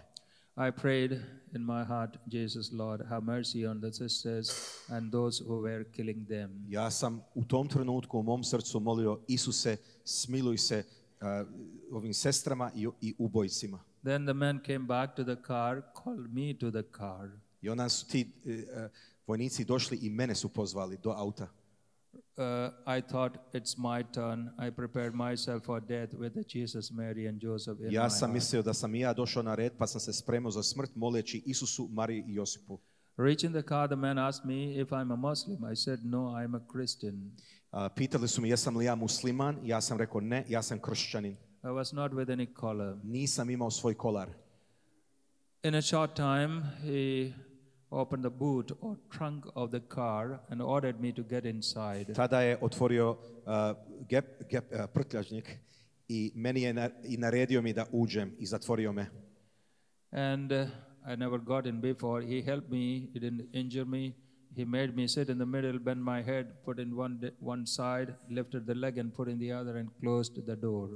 I prayed in my heart, Jesus, Lord, have mercy on the sisters and those who were killing them. Ja sam u tom trenutku u mom srcu molio, Isuse, smiluj se ovim sestrama i ubojcima. Then the man came back to the car, called me to the car. I onda su ti vojnici došli i mene su pozvali do auta. I thought it's my turn. I prepared myself for death with the Jesus, Mary and Joseph in Ja my sam heart. mislio da sam i ja došao na red, pa sam se spremao za smrt moleći Isusu, Mariji i Josipu. Reaching the car, the man asked me if I'm a Muslim. I said, no, I'm a Christian. Pitali su mi jesam li ja musliman, ja sam rekao ne, ja sam kršćanin. I was not with any collar. Nisam imao svoj kolar. In a short time, he opened the boot or trunk of the car and ordered me to get inside. Tada je otvorio prtljažnik i meni je i naredio mi da uđem i zatvorio me. And I never got in before. He helped me. He didn't injure me. He made me sit in the middle, bend my head, put in one side, lifted the leg and put in the other and closed the door.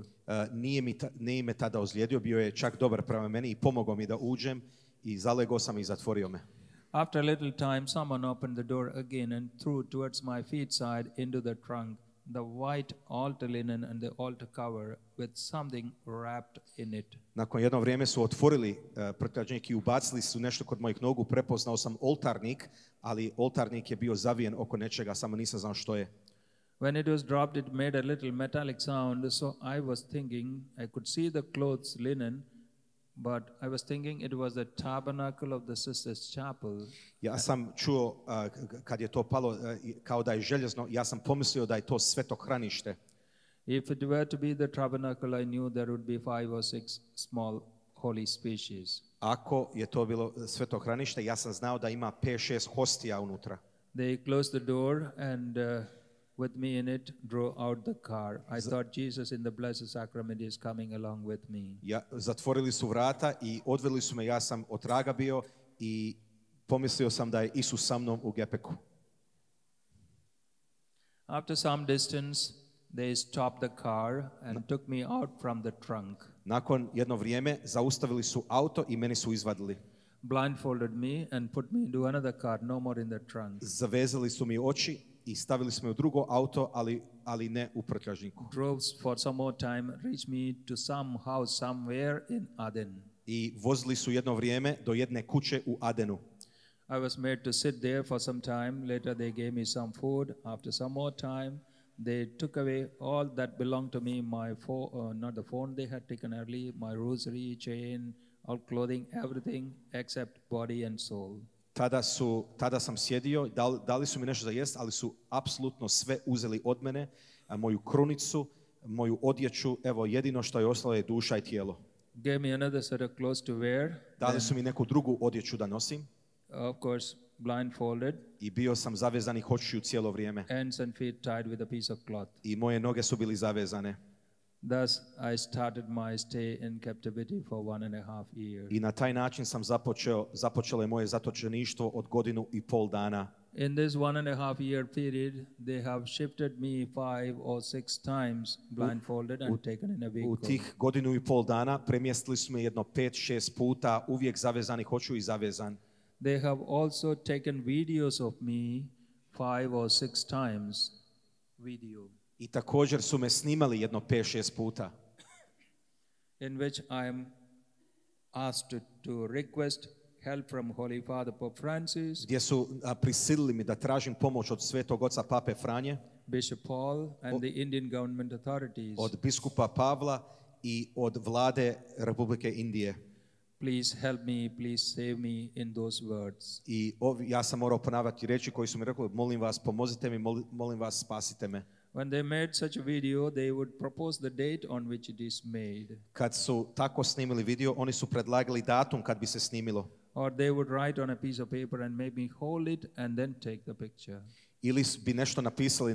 Nije me tada ozlijedio, bio je čak dobar prema meni i pomogao mi da uđem i zalegao sam i zatvorio me. After a little time, someone opened the door again and threw towards my feet side into the trunk the white altar linen and the altar cover with something wrapped in it. Nakon jedno vrijeme su otvorili prtljažnik i ubacili su nešto kod mojih nogu. Prepoznao sam oltarnik, ali oltarnik je bio zavijen oko nečega, samo nisam znao što je. When it was dropped, it made a little metallic sound, so I was thinking I could see the clothes linen, but I was thinking it was the tabernacle of the sisters' chapel. Ja sam čuo kad je to palo kao da je željezno, ja sam pomislio da je to svetohranište. If it were to be the tabernacle, I knew there would be 5 or 6 small holy species. Ako je to bilo svetohranište, ja sam znao da ima 5-6 hostija unutra. They closed the door and with me in it drove out the car. I thought Jesus in the Blessed Sacrament is coming along with me. Zatvorili su vrata i odveli su me, ja sam otraga bio i pomislio sam da je Isus sa mnom u gepeku. After some distance, they stopped the car and took me out from the trunk. Nakon jedno vrijeme zaustavili su auto i meni su izvadili. Blindfolded me and put me into another car, no more in the trunk. Zavezali su mi oči i stavili su me u drugo auto, ali ne u prtljažniku. Drove for some more time, reached me to some house somewhere in Aden. I vozili su jedno vrijeme do jedne kuće u Adenu. I was made to sit there for some time. Later they gave me some food. After some more time, they took away all that belonged to me, my not the phone they had taken early, my rosary, chain, all clothing, everything except body and soul. Tada sam sjedio, dali su mi nešto za jest, ali su apsolutno sve uzeli od mene, moju krunicu, moju odjeću, evo jedino što je ostalo je duša i tijelo. Gave me another set of clothes to wear. Dali su mi neku drugu odjeću da nosim. Of course, blindfolded. I bio sam zavezanih očiju cijelo vrijeme. Hands and feet tied with a piece of cloth. I moje noge su bili zavezane. Thus I started my stay in captivity for 1.5 years. I na taj način sam započelo je moje zatočeništvo od 1.5 dana. In this 1.5 year period, they have shifted me 5 or 6 times blindfolded and taken in a vehicle. U tih 1.5 dana premjestili su me jedno 5-6 puta, uvijek zavezanih očiju i zavezan. They have also taken videos of me 5 or 6 times. Video. I također su me snimali jedno 5-6 puta. In which I am asked to request help from Holy Father Pope Francis, gdje su prisilili mi da tražim pomoć od Svetog Oca Pape Franje, Bishop Paul and the Indian government authorities. Od biskupa Pavla i od vlade Republike Indije. Please help me, please save me in those words. I ja sam morao ponavljati riječi koji su mi rekli, molim vas, pomozite mi, molim vas, spasite me. When they made such a video, they would propose the date on which it is made. Kad su tako snimili video, oni su predlagali datum kad bi se snimilo. Or they would write on a piece of paper and make me hold it and then take the picture. Ili bi nešto napisali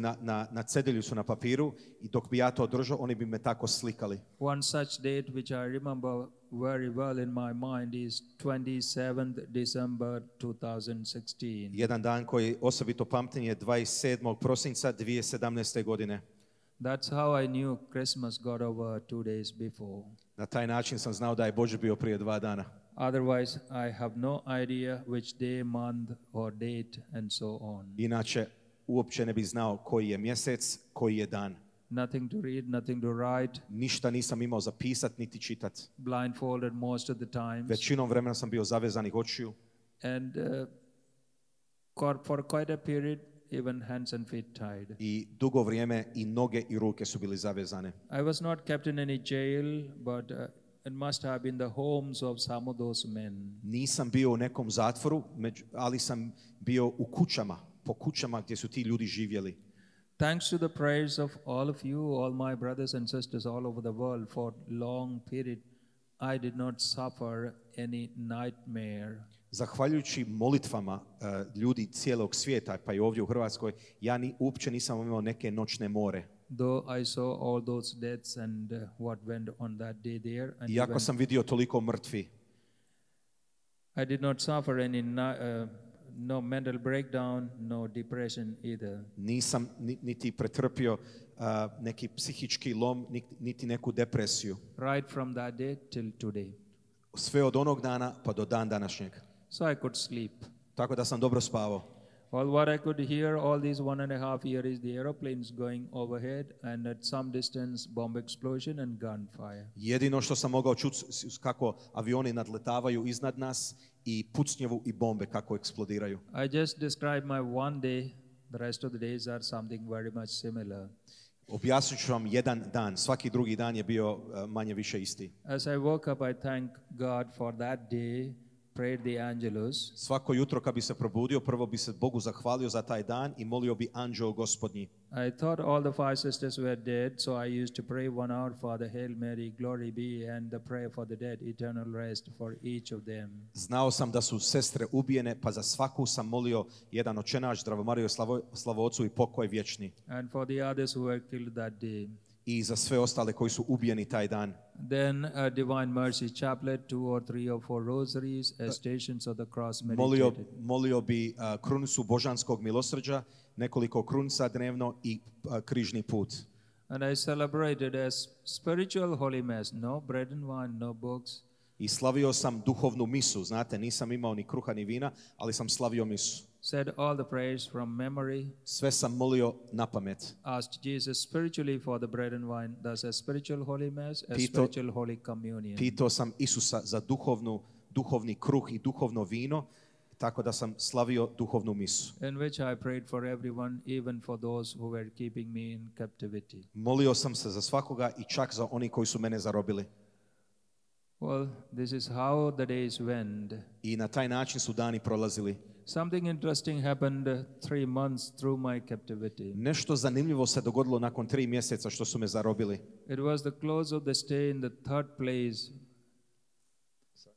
na ceduljicu na papiru i dok bi ja to držao, oni bi me tako slikali. One such date which I remember very well in my mind is 27th December 2016. Jedan dan koji osobito pamtim je 27. prosinca 2017. godine. That's how I knew Christmas got over 2 days before. Na taj način sam znao da je Božje bio prije 2 dana. Otherwise, I have no idea which day, month or date and so on. Inače, uopće ne bih znao koji je mjesec, koji je dan. Nothing to read, nothing to write. Ništa nisam imao za pisat niti čitat. Blindfolded most of the times. Većinom vremena sam bio zavezanih očiju. And for quite a period, even hands and feet tied. I dugo vrijeme i noge i ruke su bili zavezane. I was not kept in any jail, but it must have been the homes of some of those men. Nisam bio u nekom zatvoru, ali sam bio u kućama, po kućama gdje su ti ljudi živjeli. Thanks to the prayers of all of you, all my brothers and sisters all over the world, for long period I did not suffer any nightmare. Zahvaljujući molitvama ljudi cijelog svijeta, pa i ovdje u Hrvatskoj, ja uopće nisam imao neke noćne more. Though I saw all those deaths and what went on that day there, and Iako sam vidio toliko mrtvi, I did not suffer any no mental breakdown, no depression either. nisam niti pretrpio neki psihički lom, niti neku depresiju. Right from that day till today. Sve od onog dana pa do dan današnjeg. So I could sleep. Tako da sam dobro spavao. All what I could hear all these 1.5 years is the aeroplanes going overhead and at some distance bomb explosion and gunfire. Jedino što sam mogao čuti kako avioni nadletavaju iznad nas i pucnjevu i bombe kako eksplodiraju. I just described my one day. The rest of the days are something very much similar. Objasnit ću vam jedan dan. Svaki drugi dan je bio manje više isti. As I woke up, I thank God for that day, prayed the angelus. Svako jutro kad bi se probudio, prvo bi se Bogu zahvalio za taj dan i molio bi anđeo Gospodnji. I thought all the 5 sisters were dead, so I used to pray 1 hour for the Hail Mary, glory be, and the prayer for the dead, eternal rest for each of them. Znao sam da su sestre ubijene, pa za svaku sam molio jedan očenaš, Zdravo Marijo, slavo Ocu i pokoj vječni. And for the others who were killed that day. I za sve ostale koji su ubijeni taj dan. Then a Divine Mercy Chaplet, 2 or 3 or 4 rosaries as Stations of the Cross meditated. Molio bi krunicu božanskog milosrđa, nekoliko krunica dnevno i križni put. And I celebrated as spiritual holy mass, no bread and wine, no books. I slavio sam duhovnu misu, znate, nisam imao ni kruha ni vina, ali sam slavio misu. Said all the prayers from memory. Sve sam molio na pamet. Asked Jesus spiritually for the bread and wine, thus a spiritual holy mass, a spiritual holy communion. Pitao sam Isusa za duhovni kruh i duhovno vino, tako da sam slavio duhovnu misu. In which I prayed for everyone, even for those who were keeping me in captivity. Molio sam se za svakoga i čak za oni koji su mene zarobili. Well, this is how the days went. I na taj način su dani prolazili. Something interesting happened 3 months through my captivity. Nešto zanimljivo se dogodilo nakon 3 mjeseca što su me zarobili. It was the close of the stay in the 3rd place.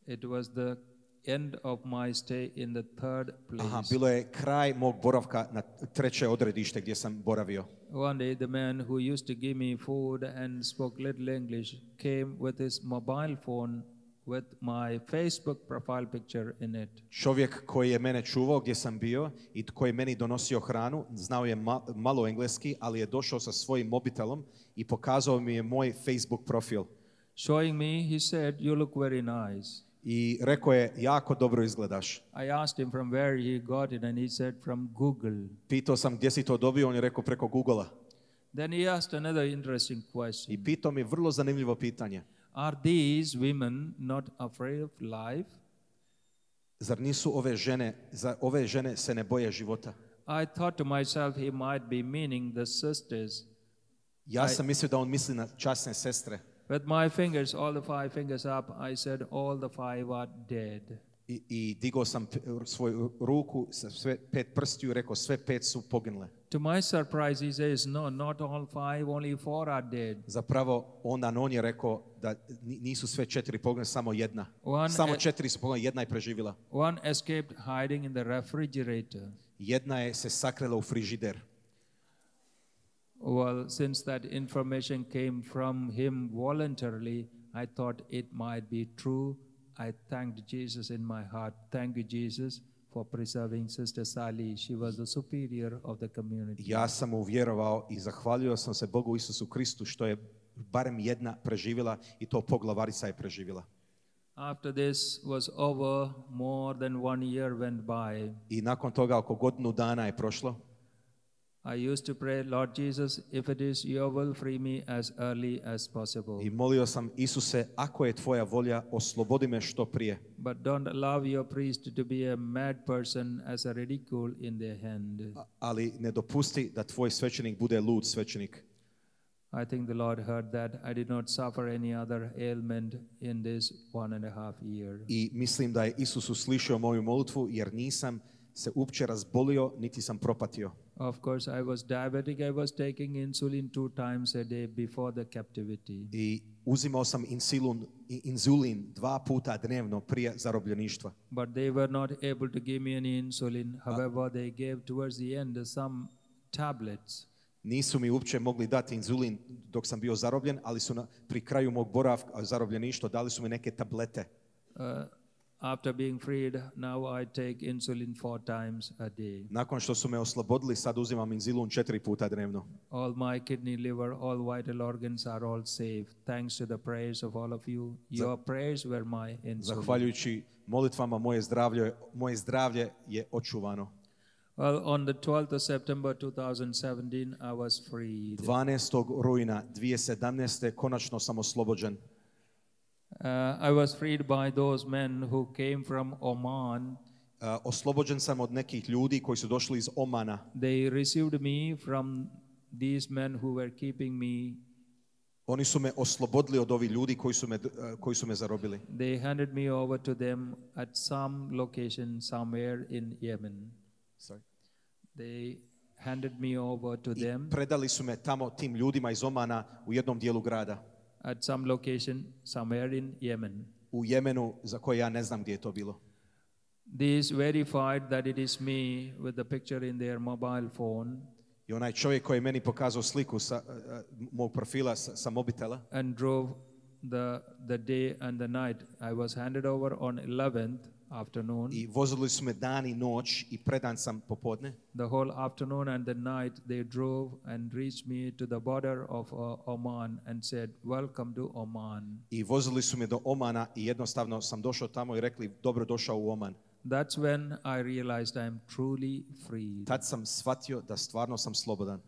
It was the end of my stay in the 3rd place. Bilo je kraj mog boravka na 3. odredište gdje sam boravio. One day the man who used to give me food and spoke little English came with his mobile phone with my Facebook profile picture in it. Čovjek koji je mene čuvao gdje sam bio i koji je meni donosio hranu, znao je malo engleski, ali je došao sa svojim mobitelom i pokazao mi je moj Facebook profil. Showing me, he said, "You look very nice." I rekao je, jako dobro izgledaš. I asked him from where he got it and he said from Google. Pitao sam gdje si to dobio, on je rekao preko Googlea. Then he asked another interesting question. I pitao mi vrlo zanimljivo pitanje. Are these women not afraid of life? Zar nisu ove žene se ne boje života? I thought to myself he might be meaning the sisters. Ja sam mislio da on misli na časne sestre. With my fingers, all the 5 fingers up, I said all the 5 are dead. I digao sam svoju ruku sa sve 5 prstiju i rekao sve 5 su poginule. To my surprise, he says, no, not all 5, only 4 are dead. Zapravo on je rekao da nisu sve 4 poginule, samo jedna. Samo 4 su poginule, jedna je preživjela. One escaped hiding in the refrigerator. Jedna je se sakrila u frižider. Well, since that information came from him voluntarily, I thought it might be true. I thanked Jesus in my heart. Thank you, Jesus, for preserving Sister Sally. She was the superior of the community. Ja sam mu vjerovao i zahvalio sam se Bogu Isusu Kristu što je barem jedna preživjela i to poglavarica je preživjela. After this was over, more than 1 year went by. I nakon toga oko godinu dana je prošlo. I used to pray, Lord Jesus, if it is your will, free me as early as possible. I molio sam, Isuse, ako je tvoja volja, oslobodi me što prije. But don't allow your priest to be a mad person as a ridicule in their hand. Ali ne dopusti da tvoj svećenik bude lud svećenik. I think the Lord heard that. I did not suffer any other ailment in this 1.5 year. I mislim da je Isus uslišio moju molitvu jer nisam se uopće razbolio, niti sam propatio. Of course, I was diabetic. I was taking insulin 2 times a day before the captivity. I uzimao sam inzulin 2 puta dnevno prije zarobljeništva. But they were not able to give me any insulin. However, they gave towards the end some tablets. Nisu mi uopće mogli dati inzulin dok sam bio zarobljen, ali su pri kraju mog boravka zarobljeništva dali su mi neke tablete. After being freed, now I take insulin 4 times a day. Nakon što su me oslobodili, sad uzimam inzulin 4 puta dnevno. All my kidney, liver, all vital organs are all safe, thanks to the prayers of all of you. Your prayers were my insulin. Zahvaljujući molitvama moje zdravlje je očuvano. Well, on the 12th of September 2017, I was freed. 12. rujna 2017. konačno sam oslobođen. I was freed by those men who came from Oman. Oslobođen sam od nekih ljudi koji su došli iz Omana. They received me from these men who were keeping me. Oni su me oslobodili od ovih ljudi koji su me zarobili. They handed me over to them at some location somewhere in Yemen. Sorry. They handed me over to them. I predali su me tamo tim ljudima iz Omana u jednom dijelu grada. At some location somewhere in Yemen. U Jemenu, za koje ja ne znam gdje je to bilo. These verified that it is me with the picture in their mobile phone. I onaj čovjek koji je meni pokazao sliku sa mog profila sa mobitela. And drove the day and the night. I was handed over on 11th afternoon. I vozili su me dan i noć i predan sam popodne. The whole afternoon and the night they drove and reached me to the border of Oman and said, "Welcome to Oman." I vozili su me do Omana i jednostavno sam došao tamo i rekli dobro došao u Oman. That's when I realized I am truly free. Tad sam shvatio da stvarno sam slobodan.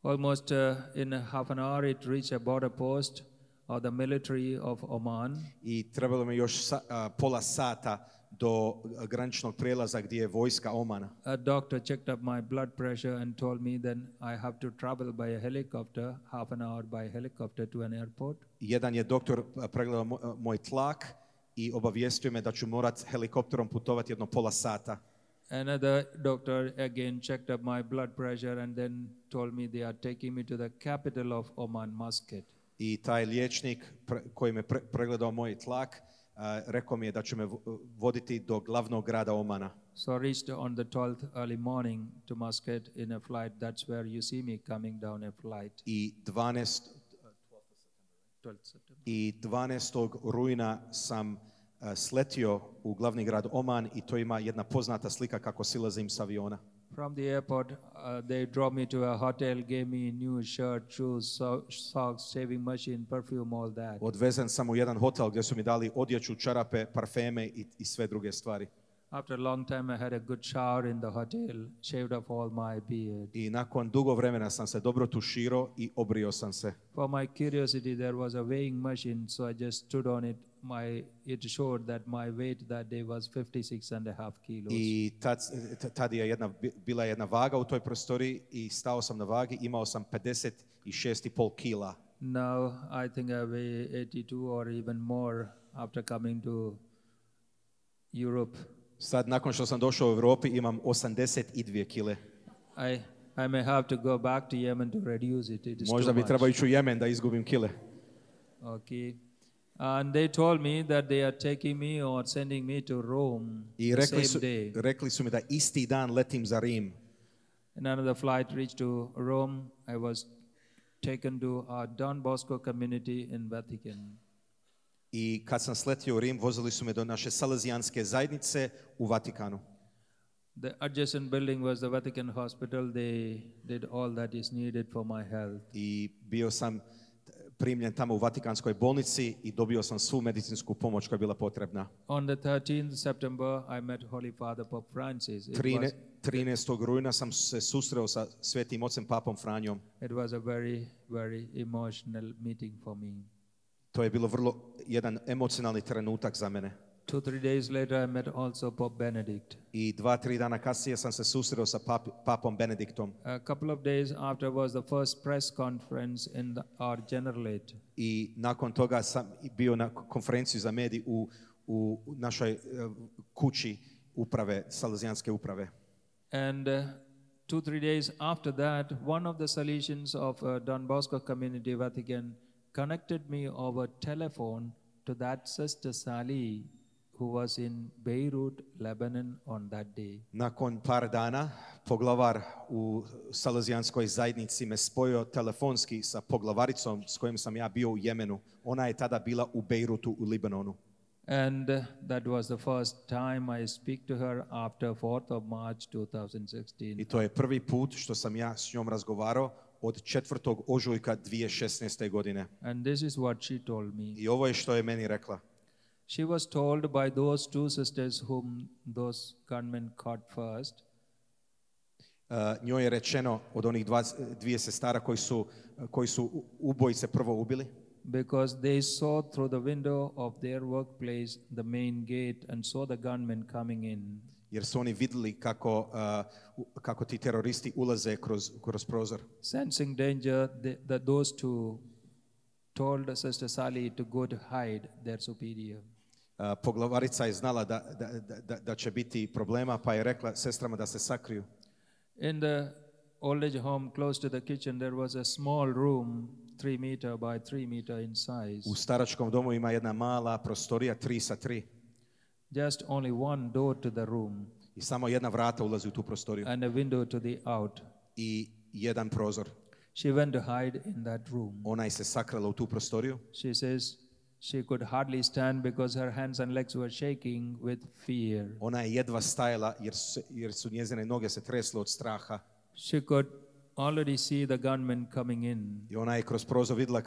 Almost in half an hour it reached a border post of the military of Oman. I trebalo mi još pola sata do graničnog prijelaza gdje je vojska Omana. A doctor checked up my blood pressure and told me then I have to travel by a helicopter, half an hour by helicopter to an airport. Jedan je doktor pregledao moj tlak i obavijestio me da ću morat helikopterom putovati jedno pola sata. Another doctor again checked up my blood pressure and then told me they are taking me to the capital of Oman, Muscat. I taj liječnik koji me pregledao moj tlak rekao mi je da će me voditi do glavnog grada Omana. So I reached on the 12th early morning to Muscat in a flight. That's where you see me coming down a flight. I 12. rujna sam sletio u glavni grad Oman i to ima jedna poznata slika kako silazim s aviona. From the airport, they drove me to a hotel, gave me new shirt, shoes, socks, shaving machine, perfume, all that. Odvezen sam u jedan hotel gdje su mi dali odjeću, čarape, parfeme i sve druge stvari. After a long time, I had a good shower in the hotel, shaved off all my beard. I nakon dugo vremena sam se dobro tuširao i obrio sam se. For my curiosity, there was a weighing machine, so I just stood on it. It showed that my weight that day was 56.5 kilos. I tad je bila jedna vaga u toj prostoriji i stao sam na vagi, imao sam 56,5 kila. Now I think I weigh 82 or even more after coming to Europe. Sad nakon što sam došao u Europi imam 82 kile. I may have to go back to Yemen to reduce it. It is Možda bi trebao ići u Jemen da izgubim kile. Okay. And they told me that they are taking me or sending me to Rome I rekli su mi da isti dan letim za Rim. And another flight reached to Rome. I was taken to our Don Bosco community in Vatican. I kad sam sletio u Rim, vozili su me do naše salezijanske zajednice u Vatikanu. The adjacent building was the Vatican hospital. They did all that is needed for my health. I bio sam primljen tamo u Vatikanskoj bolnici i dobio sam svu medicinsku pomoć koja je bila potrebna. On the 13th September, I met Holy Father Pope Francis. 13. rujna sam se susreo sa Svetim ocem Papom Franjom. It was a very, very emotional meeting for me. To je bilo vrlo jedan emocionalni trenutak za mene. 2-3 days later, I met also Pope Benedict. I 2-3 dana kasnije sam se susreo sa Papom Benediktom. A couple of days after was the first press conference in our generalate. I nakon toga sam bio na konferenciji za medij u našoj kući uprave, Salezijanske uprave. And 2-3 days after that, one of the Salesians of Don Bosco Community Vatican connected me over telephone to that Sister Sali who was in Beirut, Lebanon on that day. Nakon par dana poglavar u Salezijanskoj zajednici me spojio telefonski sa poglavaricom s kojim sam ja bio u Jemenu. Ona je tada bila u Beirutu u Libanonu. And that was the first time I speak to her after 4th of March 2016. I to je prvi put što sam ja s njom razgovarao od 4. ožujka 2016. godine. And this is what she told me. I ovo je što je meni rekla. She was told by those two sisters whom those gunmen caught first. Njoj je rečeno od onih dvije sestara koji su ubojice prvo ubili. Because they saw through the window of their workplace the main gate and saw the gunmen coming in. Jer su oni vidjeli kako ti teroristi ulaze kroz prozor. Sensing danger, those two told Sister Sally to go to hide their superior. Poglavarica je znala da će biti problema, pa je rekla sestrama da se sakriju. In the old age home close to the kitchen there was a small room 3 meter by 3 meter in size. U staračkom domu ima jedna mala prostorija 3x3. Just only one door to the room. I samo jedna vrata ulazi u tu prostoriju. And a window to the out. I jedan prozor. She went to hide in that room. Ona je se sakrala u tu prostoriju. She says she could hardly stand because her hands and legs were shaking with fear. Ona je jedva stajala jer su njezine noge se tresle od straha. She could already see the gunmen coming in. I ona je kroz prozor vidjela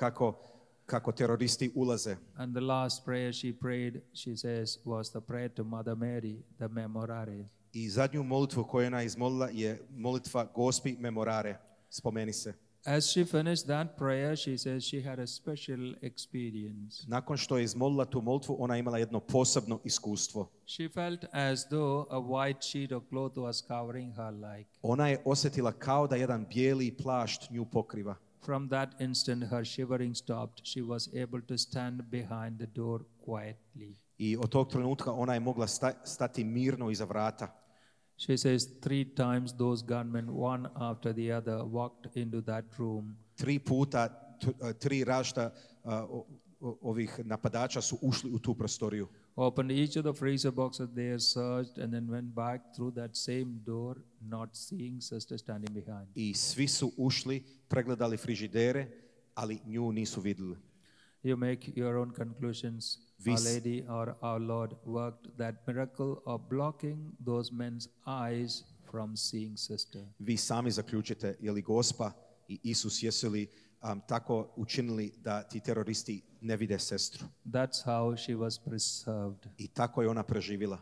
kako teroristi ulaze. And the last prayer she prayed, she says, was the prayer to Mother Mary, the Memorare. I zadnju molitvu koju ona izmolila je molitva Gospi Memorare, spomeni se. As she finished that prayer, she says she had a special experience. Nakon što je izmolila tu molitvu, ona je imala jedno posebno iskustvo. She felt as though a white sheet of cloth was covering her like. Ona je osjetila kao da jedan bijeli plašt nju pokriva. From that instant her shivering stopped. She was able to stand behind the door quietly. I od tog trenutka ona je mogla stati mirno iza vrata. She says 3 times those gunmen, one after the other, walked into that room. 3 puta, 3 različita ovih napadača su ušli u tu prostoriju. Opened each of the freezer boxes there, searched, and then went back through that same door, not seeing sister standing behind. I svi su ušli, pregledali frižidere, ali nju nisu vidjeli. You make your own conclusions. Our Lady or our Lord worked that miracle of blocking those men's eyes from seeing sister. Vi sami zaključite je li Gospa i Isus jesu li tako učinili da ti teroristi ne vide sestru. That's how she was preserved. I tako je ona preživjela.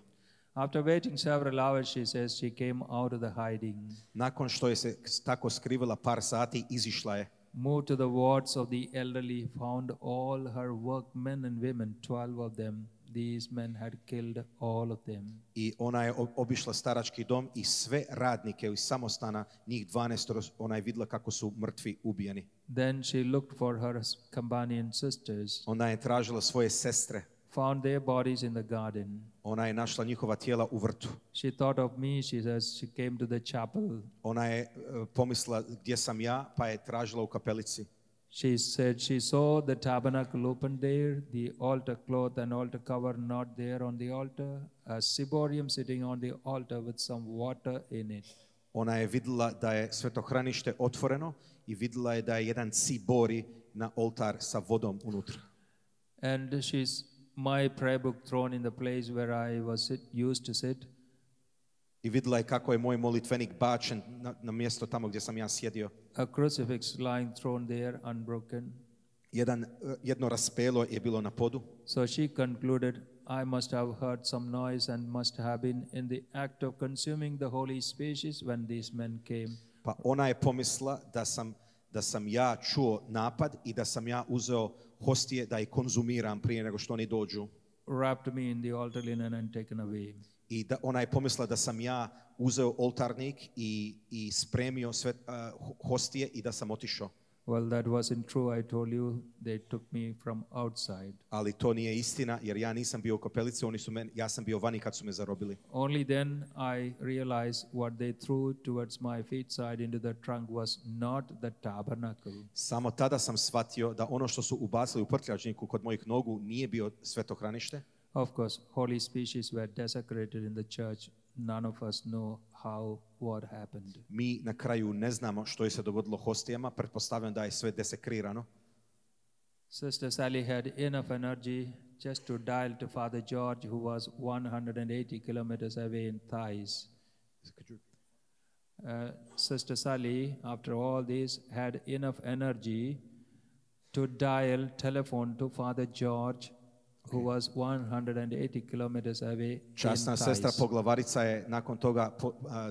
After waiting several hours, she says she came out of the hiding. Nakon što je se tako skrivila par sati, izišla je. Moved to the wards of the elderly, found all her workmen and women, 12 of them. These men had killed all of them. I ona je obišla starački dom i sve radnike iz samostana, njih 12, ona je vidjela kako su mrtvi ubijeni. Then she looked for her companion sisters. Ona je tražila svoje sestre. Found their bodies in the garden. Ona je našla njihova tijela u vrtu. She thought of me, she says, she came to the chapel. Ona je pomislila gdje sam ja, pa je tražila u kapelici. She said she saw the tabernacle open there, the altar cloth and altar cover not there on the altar, a ciborium sitting on the altar with some water in it. Ona je vidjela da je svetohranište otvoreno i vidjela je da je jedan cibori na oltar sa vodom unutra. And she's my prayer book thrown in the place where I was used to sit. I vidjela je kako je moj molitvenik bačen na mjesto tamo gdje sam ja sjedio. A crucifix lying thrown there unbroken. jedno raspelo je bilo na podu. So she concluded, I must have heard some noise and must have been in the act of consuming the holy species when these men came. Pa ona je pomislila da sam ja čuo napad i da sam ja uzeo hostije da ih konzumiram prije nego što oni dođu. Wrapped me in the altar linen and taken away. I ona je pomislila da sam ja uzeo oltarnik i spremio sve hostije i da sam otišao. Well, that wasn't true. I told you they took me from outside. Ali to nije istina, jer ja nisam bio u kapelici, ja sam bio vani kad su me zarobili. Only then I realized what they threw towards my feet side into the trunk was not the tabernacle. Samo tada sam shvatio da ono što su ubacili u prtljažniku kod mojih nogu nije bio svetohranište. Of course, holy species were desecrated in the church. None of us know what happened. Mi na kraju ne znamo što je se dogodilo hostijama, pretpostavljam da je sve desekrirano. Sister Sally had enough energy just to dial to Father George, who was 180 kilometers away in Thais. Sister Sally, after all this, had enough energy to dial telephone to Father George, who was 180 kilometers away. Časna sestra poglavarica je nakon toga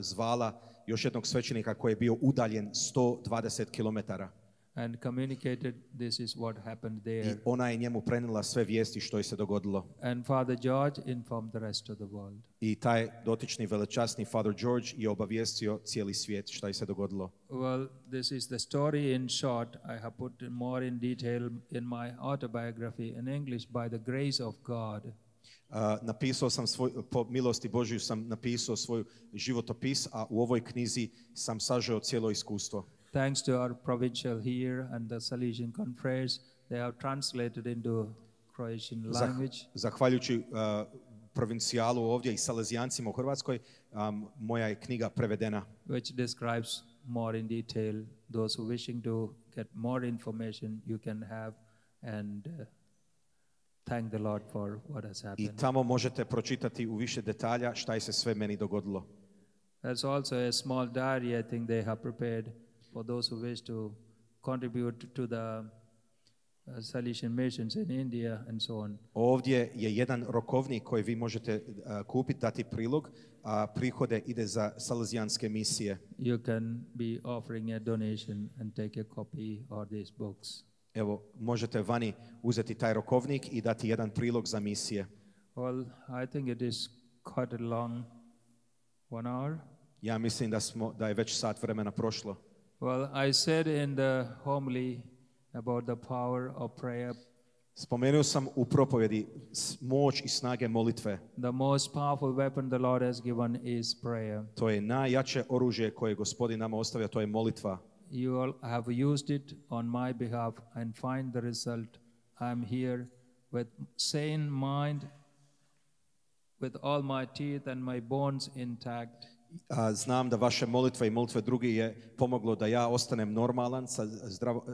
zvala još jednog svećenika koji je bio udaljen 120 kilometara. And communicated this is what happened there. I ona je njemu prenijela sve vijesti što je se dogodilo. And Father George informed the rest of the world. I taj dotični velečasni Father George je obavijestio cijeli svijet što je se dogodilo. Well, this is the story in short. I have put more in detail in my autobiography in English by the grace of God. Napisao sam po milosti Božju sam napisao svoj životopis, a u ovoj knjizi sam sažeo cijelo iskustvo. Thanks to our provincial here and the Salesian Conference, they have translated into Croatian language. Zahvaljujući provincijalu ovdje i Salezijancima u Hrvatskoj, moja je knjiga prevedena. Which describes more in detail. Those who wishing to get more information, you can have and thank the Lord for what has happened. I tamo možete pročitati u više detalja šta je se sve meni dogodilo. There's also a small diary I think they have prepared for those who wish to contribute to the Salesian missions in India and so on. Ovdje je jedan rokovnik koji vi možete kupiti, dati prilog, a prihode ide za salezijanske misije. You can be offering a donation and take a copy of these books. Evo, možete vani uzeti taj rokovnik i dati jedan prilog za misije. Well, I think it is quite a long 1 hour. Ja mislim da je već sat vremena prošlo. Well, I said in the homily about the power of prayer. Spomenuo sam u propovjedi moć i snage molitve. The most powerful weapon the Lord has given is prayer. To je najjače oružje koje Gospodin nama ostavlja, to je molitva. You all have used it on my behalf and find the result. I am here with sane mind, with all my teeth and my bones intact. Znam da vaše molitve i molitve drugih je pomoglo da ja ostanem normalan, sa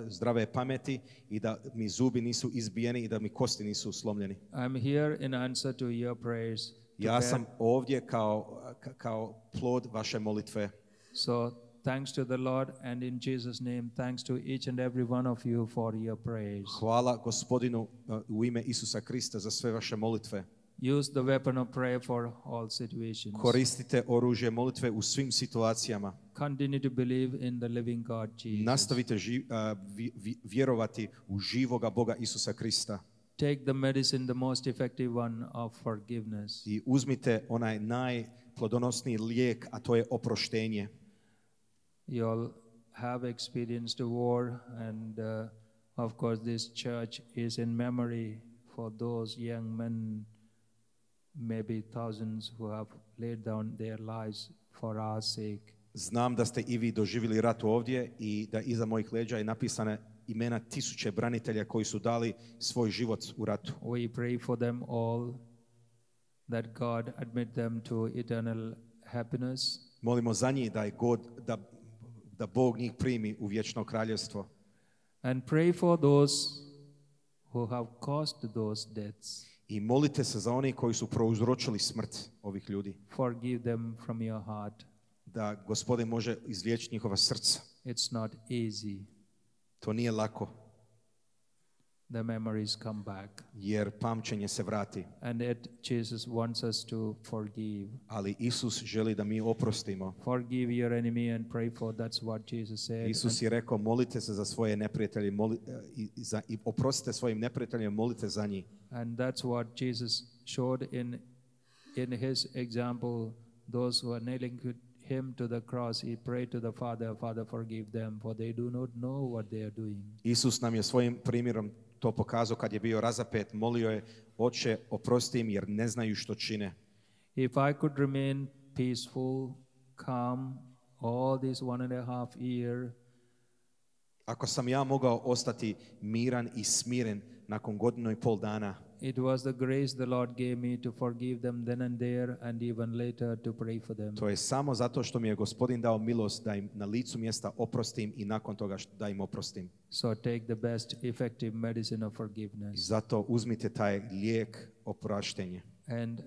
zdrave pameti i da mi zubi nisu izbijeni i da mi kosti nisu slomljeni. I'm here in answer to your prayers. Ja sam ovdje kao plod vaše molitve. So thanks to the Lord and in Jesus' name, thanks to each and every one of you for your prayers. Hvala Gospodinu u ime Isusa Krista za sve vaše molitve. Use the weapon of prayer for all situations. Koristite oružje molitve u svim situacijama. Continue to believe in the living God Jesus. Nastavite vjerovati u živoga Boga Isusa Krista. Take the medicine, the most effective one of forgiveness. I uzmite onaj najplodonosniji lijek, a to je oproštenje. You all have experienced a war and of course this church is in memory for those young men, maybe thousands who have laid down their lives for our sake. Znam da ste i vi doživjeli rat ovdje i da iza mojih leđa je napisane imena tisuće branitelja koji su dali svoj život u ratu. We pray for them all that God admit them to eternal happiness. Molimo za njih da Bog njih primi u vječno kraljevstvo. And pray for those who have caused those deaths. I molite se za one koji su prouzročili smrt ovih ljudi. Forgive them from your heart. Da Gospodin može izliječiti njihova srca. It's not easy. To nije lako. the memories come back. Jer pamćenje se vrati. And yet Jesus wants us to forgive. Ali Isus želi da mi oprostimo. Forgive your enemy and pray for. That's what Jesus said. Isus je rekao, molite se za svoje neprijatelje i oprostite svojim neprijateljima, molite za njih. And that's what Jesus showed in his example. Those who are nailing him to the cross, he prayed to the Father, Father, forgive them, for they do not know what they are doing. Isus nam je svojim primjerom to pokazao kad je bio razapet, molio je, Oče, oprosti im jer ne znaju što čine. If I could remain peaceful, calm, all these 1.5 years, ako sam ja mogao ostati miran i smiren nakon 1.5 dana, it was the grace the Lord gave me to forgive them then and there and even later to pray for them. to je samo zato što mi je Gospodin dao milost da im na licu mjesta oprostim i nakon toga da im oprostim. So take the best effective medicine of I forgiveness. zato uzmite taj lijek opraštenje. And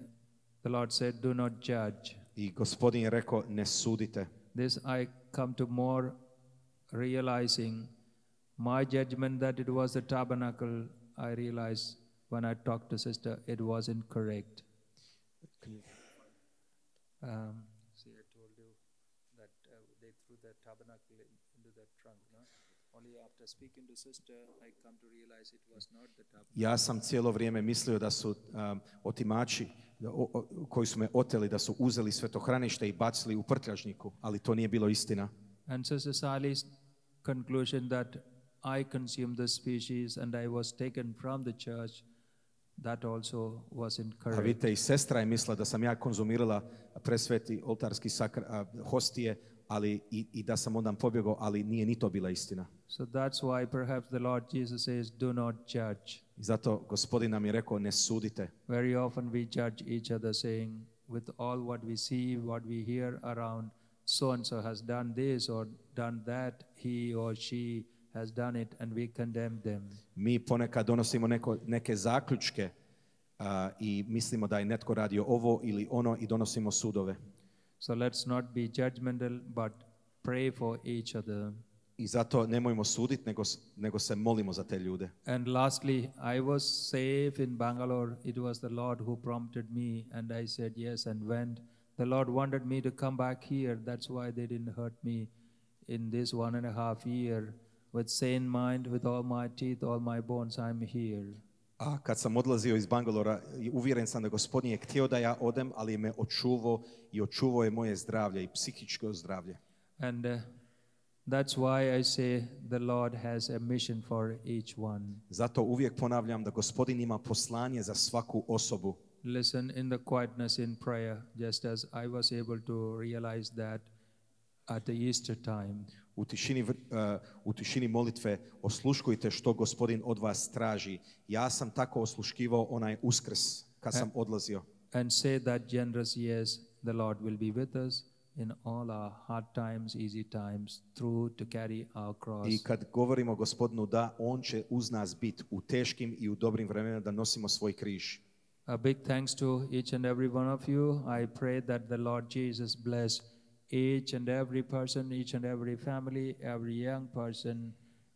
the Lord said, do not judge. I Gospodin je rekao, ne sudite. This I come to more realizing my judgment that it was the tabernacle. I realized when I talked to sister, it wasn't correct. See, I told you that they threw the tabernacle into the trunk. No? Only after speaking to sister, I come to realize it was not the tabernacle. Ja sam cijelo vrijeme mislio da su otimači koji su me oteli, da su uzeli svetohranište i bacili u prtljažniku, ali to nije bilo istina. And Sister Sally's conclusion that I consumed the species and I was taken from the church, that also wasn't A correct. vidite, i sestra je mislila da sam ja konzumirala presveti oltarski hostije, ali i da sam ondan pobjegao, ali nije ni to bila istina. So that's why perhaps the Lord Jesus says, do not judge. I zato Gospodin nam je rekao, ne sudite. Very often we judge each other saying, with all what we see, what we hear around, so and so has done this or done that, he or she has done it, and we condemn them. Mi ponekad donosimo neke zaključke i mislimo da je netko radio ovo ili ono i donosimo sudove. So let's not be judgmental, but pray for each other. I zato nemojmo suditi, nego se molimo za te ljude. And lastly, I was safe in Bangalore. It was the Lord who prompted me, and I said yes and went. The Lord wanted me to come back here. That's why they didn't hurt me in this 1.5 years. With sane mind, with all my teeth, all my bones, I'm here. A kad sam odlazio iz Bangalora, uvjeren sam da Gospodin je htio da ja odem, ali me očuvao i očuvao je moje zdravlje i psihičko zdravlje. And that's why I say the Lord has a mission for each one. Zato uvijek ponavljam da Gospodin ima poslanje za svaku osobu. Listen in the quietness in prayer, just as I was able to realize that at the Easter time. U tišini molitve osluškujte što Gospodin od vas traži. Ja sam tako osluškivao onaj Uskrs kad sam odlazio. And say that generous yes, the Lord will be with us in all our hard times, easy times, through to carry our cross. I kad govorimo Gospodinu da, On će uz nas biti u teškim i u dobrim vremenima da nosimo svoj križ. A big thanks to each and every one of you. I pray that the Lord Jesus bless each and every person, each and every family, every young person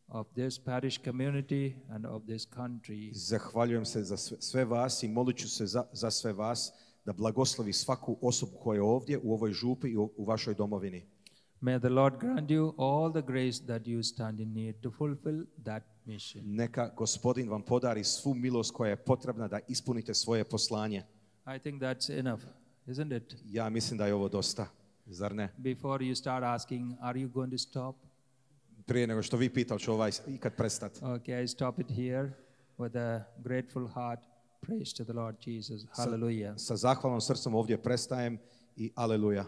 of this parish community and of this country. Zahvaljujem se za sve vas i molit ću se za sve vas da blagoslovi svaku osobu koja je ovdje u ovoj župi i u vašoj domovini. May the Lord grant you all the grace that you stand in need to fulfill that mission. Neka Gospodin vam podari svu milost koja je potrebna da ispunite svoje poslanje. I think that's enough, isn't it? Ja mislim da je ovo dosta, zar ne? Before you start asking, are you going to stop? Prije nego što vi pitao ću ikad prestati. Okay, I stop it here with a grateful heart. Praise to the Lord Jesus. Hallelujah. Sa zahvalnom srcem ovdje prestajem i aleluja.